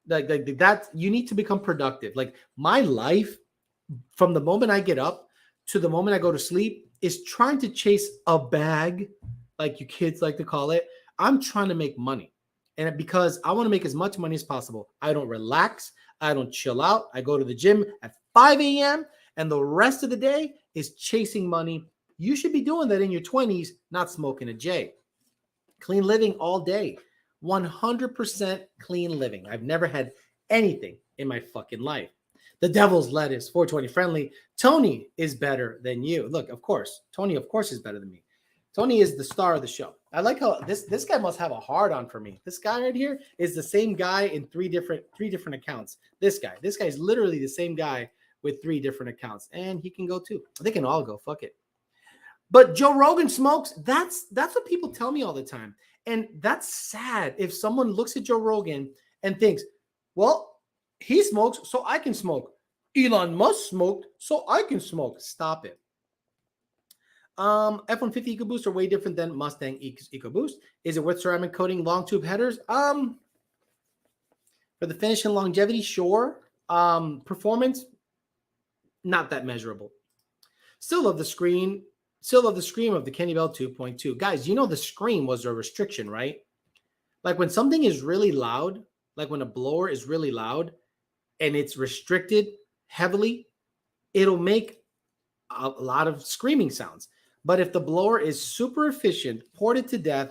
Like that, you need to become productive. Like, my life from the moment I get up to the moment I go to sleep is trying to chase a bag, like you kids like to call it. I'm trying to make money. And because I want to make as much money as possible, I don't relax. I don't chill out. I go to the gym at 5 a.m. and the rest of the day is chasing money. You should be doing that in your 20s, not smoking a J. Clean living all day. 100% clean living. I've never had anything in my fucking life. The devil's lettuce, 420 friendly. Tony is better than you. Look, of course, Tony, of course, is better than me. Tony is the star of the show. I like how this guy must have a hard on for me. This guy right here is the same guy in three different accounts. This guy is literally the same guy with 3 different accounts, and he can go too. They can all go. Fuck it. But Joe Rogan smokes. That's what people tell me all the time. And that's sad if someone looks at Joe Rogan and thinks, well, he smokes, so I can smoke. Elon Musk smoked, so I can smoke. Stop it. F-150 EcoBoost are way different than Mustang EcoBoost. Is it worth ceramic coating long tube headers? For the finish and longevity, sure. Performance, not that measurable. Still love the scream of the Kenny Bell 2.2. Guys, you know the scream was a restriction, right? Like when something is really loud, like when a blower is really loud and it's restricted heavily, it'll make a lot of screaming sounds. But if the blower is super efficient, ported to death,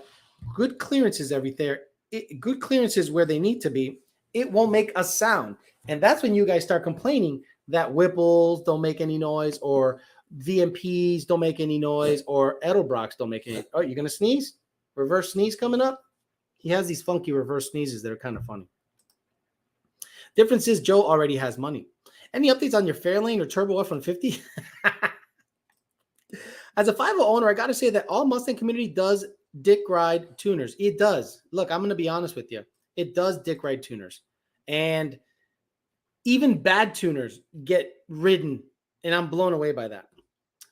good clearances good clearances where they need to be, it won't make a sound. And that's when you guys start complaining that Whipples don't make any noise, or VMPs don't make any noise, or Edelbrocks don't make any. Oh, you're going to sneeze? Reverse sneeze coming up? He has these funky reverse sneezes that are kind of funny. Difference is Joe already has money. Any updates on your Fairlane or Turbo F-150? As a 5.0 owner, I got to say that all Mustang community does dick ride tuners. It does. Look, I'm going to be honest with you. It does dick ride tuners. And even bad tuners get ridden, and I'm blown away by that.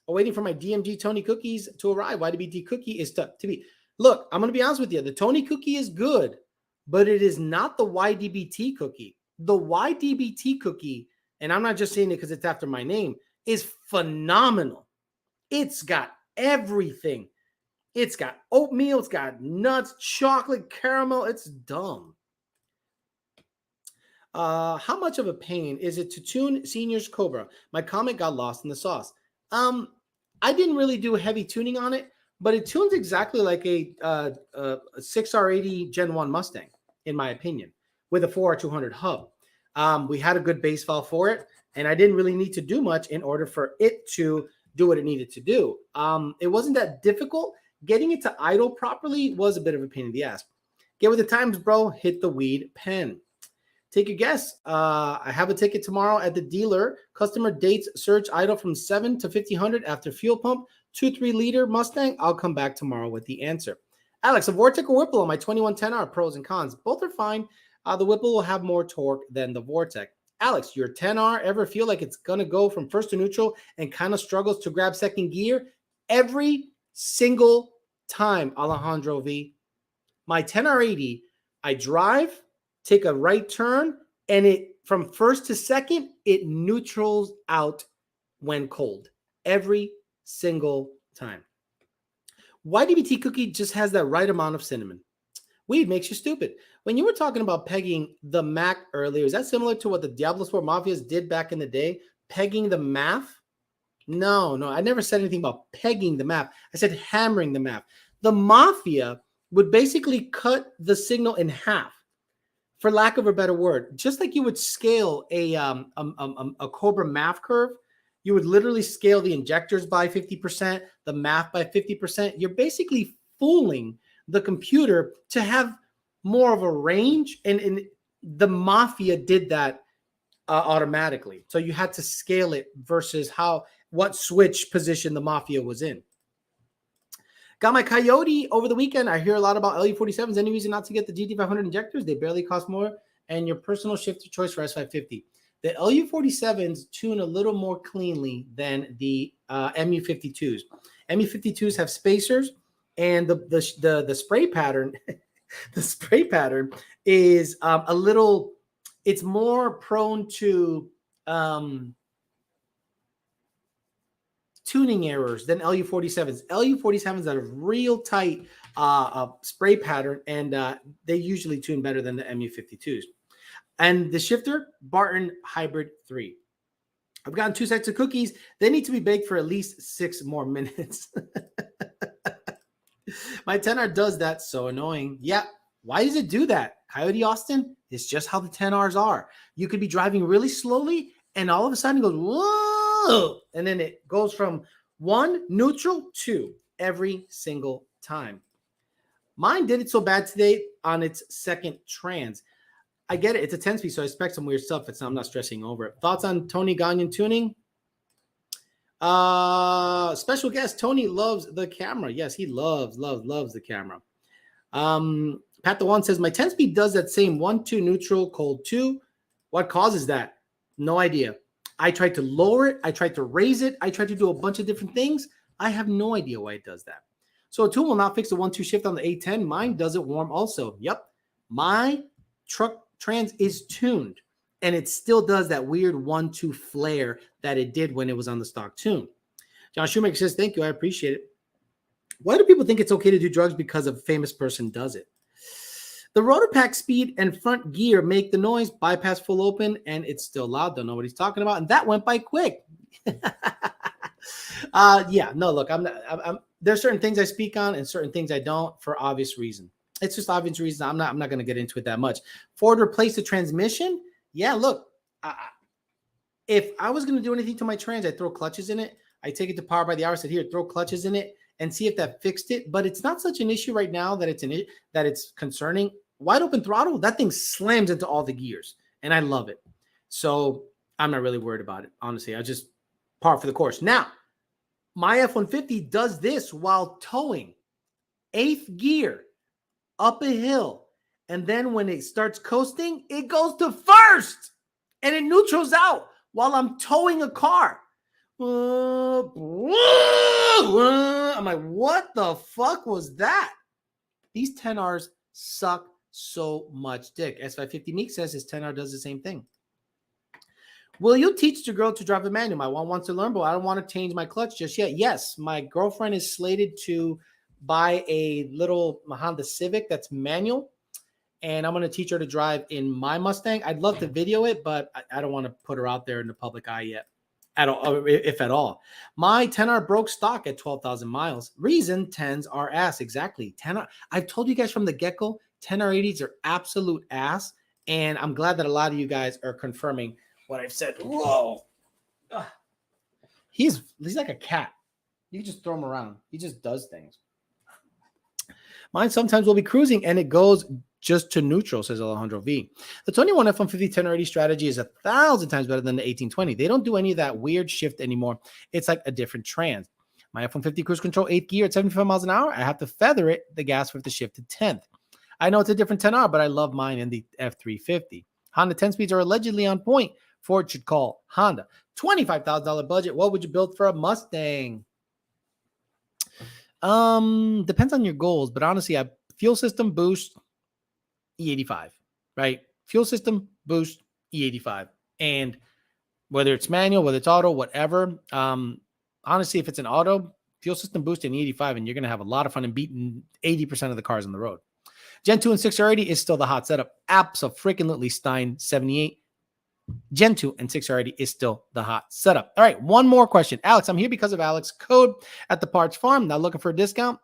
I'm waiting for my DMG Tony cookies to arrive. YDBT cookie is to be. Look, I'm going to be honest with you. The Tony cookie is good, but it is not the YDBT cookie. The YDBT cookie, and I'm not just saying it because it's after my name, is phenomenal. It's got everything. It's got oatmeal. It's got nuts, chocolate, caramel. It's dumb. How much of a pain is it to tune Senior's Cobra? My comment got lost in the sauce. I didn't really do heavy tuning on it, but it tunes exactly like a 6R80 Gen 1 Mustang, in my opinion, with a 4R200 hub. We had a good bass file for it, and I didn't really need to do much in order for it to do what it needed to do. It wasn't that difficult. Getting it to idle properly was a bit of a pain in the ass. Get with the times, bro. Hit the weed pen. Take a guess. I have a ticket tomorrow at the dealer. Customer dates surge idle from 7 to 1500 after fuel pump. 2-3 liter Mustang. I'll come back tomorrow with the answer. Alex, a Vortec or Whipple on my 2110R, pros and cons. Both are fine. The Whipple will have more torque than the Vortec. Alex, your 10R ever feel like it's going to go from first to neutral and kind of struggles to grab second gear? Every single time, Alejandro V. My 10R80, I drive, take a right turn, and it from first to second, it neutrals out when cold. Every single time. YDBT cookie just has that right amount of cinnamon. Weed makes you stupid. When you were talking about pegging the Mac earlier, is that similar to what the Diablo Sport Mafias did back in the day? Pegging the math? No, I never said anything about pegging the math. I said hammering the math. The Mafia would basically cut the signal in half, for lack of a better word. Just like you would scale a Cobra math curve, you would literally scale the injectors by 50%, the math by 50%. You're basically fooling the computer to have more of a range. And the Mafia did that automatically. So you had to scale it versus what switch position the Mafia was in. Got my Coyote over the weekend. I hear a lot about LU47s. Any reason not to get the GT500 injectors? They barely cost more. And your personal shifter choice for S550. The LU47s tune a little more cleanly than the MU52s. MU52s have spacers, and the spray pattern, the spray pattern is a little. It's more prone to tuning errors than LU47s. LU47s have a real tight spray pattern, and they usually tune better than the MU52s. And the shifter, Barton Hybrid 3. I've gotten 2 sets of cookies. They need to be baked for at least 6 more minutes. My 10R does that. So annoying. Yeah. Why does it do that? Coyote Austin, it's just how the 10Rs are. You could be driving really slowly, and all of a sudden it goes, whoa, and then it goes from 1 neutral to every single time. Mine did it so bad today on its second trans. I get it. It's a 10-speed, so I expect some weird stuff. I'm not stressing over it. Thoughts on Tony Gagnon tuning? Special guest, Tony loves the camera. Yes, he loves the camera. Pat the One says, my 10-speed does that same 1-2 neutral, cold 2. What causes that? No idea. I tried to lower it. I tried to raise it. I tried to do a bunch of different things. I have no idea why it does that. So a tune will not fix the 1-2 shift on the A10. Mine does it warm also. Yep. My truck trans is tuned, and it still does that weird 1-2 flare that it did when it was on the stock tune. John Shoemaker says, thank you. I appreciate it. Why do people think it's okay to do drugs because a famous person does it? The rotor pack speed and front gear make the noise, bypass full open, and it's still loud. Don't know what he's talking about. And that went by quick. Yeah, no, look, there's certain things I speak on and certain things I don't for obvious reason. It's just obvious reason. I'm not going to get into it that much. Ford replaced the transmission. Yeah, look, if I was going to do anything to my trans, I'd throw clutches in it. I take it to Power by the Hour, said, here, throw clutches in it and see if that fixed it. But it's not such an issue right now that it's concerning. Wide open throttle, that thing slams into all the gears, and I love it. So I'm not really worried about it, honestly. I just par for the course. Now, my F-150 does this while towing 8th gear up a hill, and then when it starts coasting, it goes to 1st, and it neutrals out while I'm towing a car. I'm like, what the fuck was that? These 10Rs suck so much dick. S550 Meek says his 10R does the same thing. Will you teach the girl to drive a manual? My one wants to learn, but I don't want to change my clutch just yet. Yes, my girlfriend is slated to buy a little Honda Civic that's manual, and I'm going to teach her to drive in my Mustang. I'd love to video it, but I don't want to put her out there in the public eye yet, at all, if at all. My 10R broke stock at 12,000 miles. Reason 10s are ass. Exactly. 10R. I've told you guys from the get-go, 10R80s are absolute ass, and I'm glad that a lot of you guys are confirming what I've said. Whoa. Ugh. He's like a cat. You can just throw him around. He just does things. Mine sometimes will be cruising, and it goes just to neutral, says Alejandro V. The 21 F-150 10R80 strategy is 1,000 times better than the 1820. They don't do any of that weird shift anymore. It's like a different trans. My F-150 cruise control 8th gear at 75 miles an hour, I have to feather it, the gas with the shift to 10th. I know it's a different 10R, but I love mine in the F350. Honda 10 speeds are allegedly on point. Ford should call Honda. $25,000 budget. What would you build for a Mustang? Depends on your goals, but honestly, fuel system boost E85, right? Fuel system boost E85, and whether it's manual, whether it's auto, whatever. Honestly, if it's an auto, fuel system boost in E85, and you're going to have a lot of fun in beating 80% of the cars on the road. Gen 2 and 6R80 is still the hot setup. Absolutely Stein 78. Gen 2 and 6R80 is still the hot setup. All right, one more question. Alex, I'm here because of Alex code at the Parts Farm. Not looking for a discount.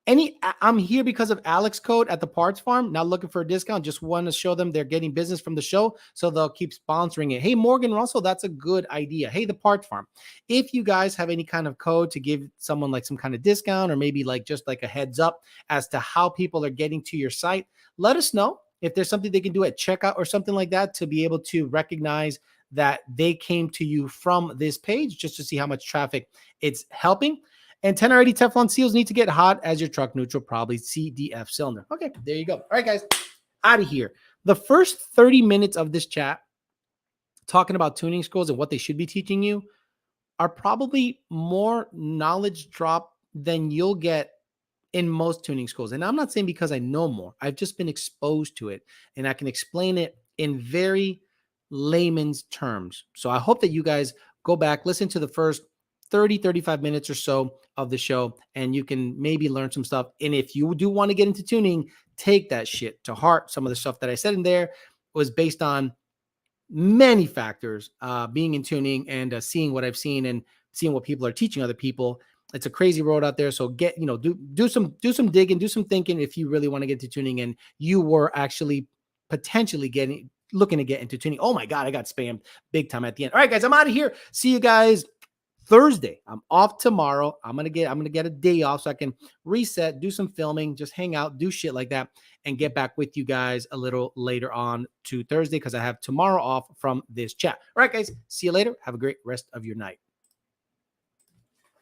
I'm here because of Alex code at the Parts Farm. Not looking for a discount. Just want to show them they're getting business from the show, so they'll keep sponsoring it. Hey, Morgan Russell, that's a good idea. Hey, the Parts Farm, if you guys have any kind of code to give someone like some kind of discount, or maybe like just like a heads up as to how people are getting to your site, let us know. If there's something they can do at checkout or something like that to be able to recognize that they came to you from this page, just to see how much traffic it's helping. And 10R80 Teflon seals need to get hot as your truck neutral, probably CDF cylinder. Okay, there you go. All right, guys, out of here. The first 30 minutes of this chat talking about tuning schools and what they should be teaching you are probably more knowledge drop than you'll get in most tuning schools. And I'm not saying because I know more. I've just been exposed to it, and I can explain it in very layman's terms. So I hope that you guys go back, listen to the first 30, 35 minutes or so of the show, and you can maybe learn some stuff. And if you do want to get into tuning, take that shit to heart. Some of the stuff that I said in there was based on many factors, being in tuning and seeing what I've seen and seeing what people are teaching other people. It's a crazy road out there. So do some digging, do some thinking if you really want to get into tuning and you were actually potentially looking to get into tuning. Oh my God, I got spammed big time at the end. All right, guys, I'm out of here. See you guys Thursday. I'm off tomorrow. I'm gonna get a day off so I can reset, do some filming, just hang out, do shit like that, and get back with you guys a little later on to Thursday because I have tomorrow off from this chat. All right, guys, see you later. Have a great rest of your night.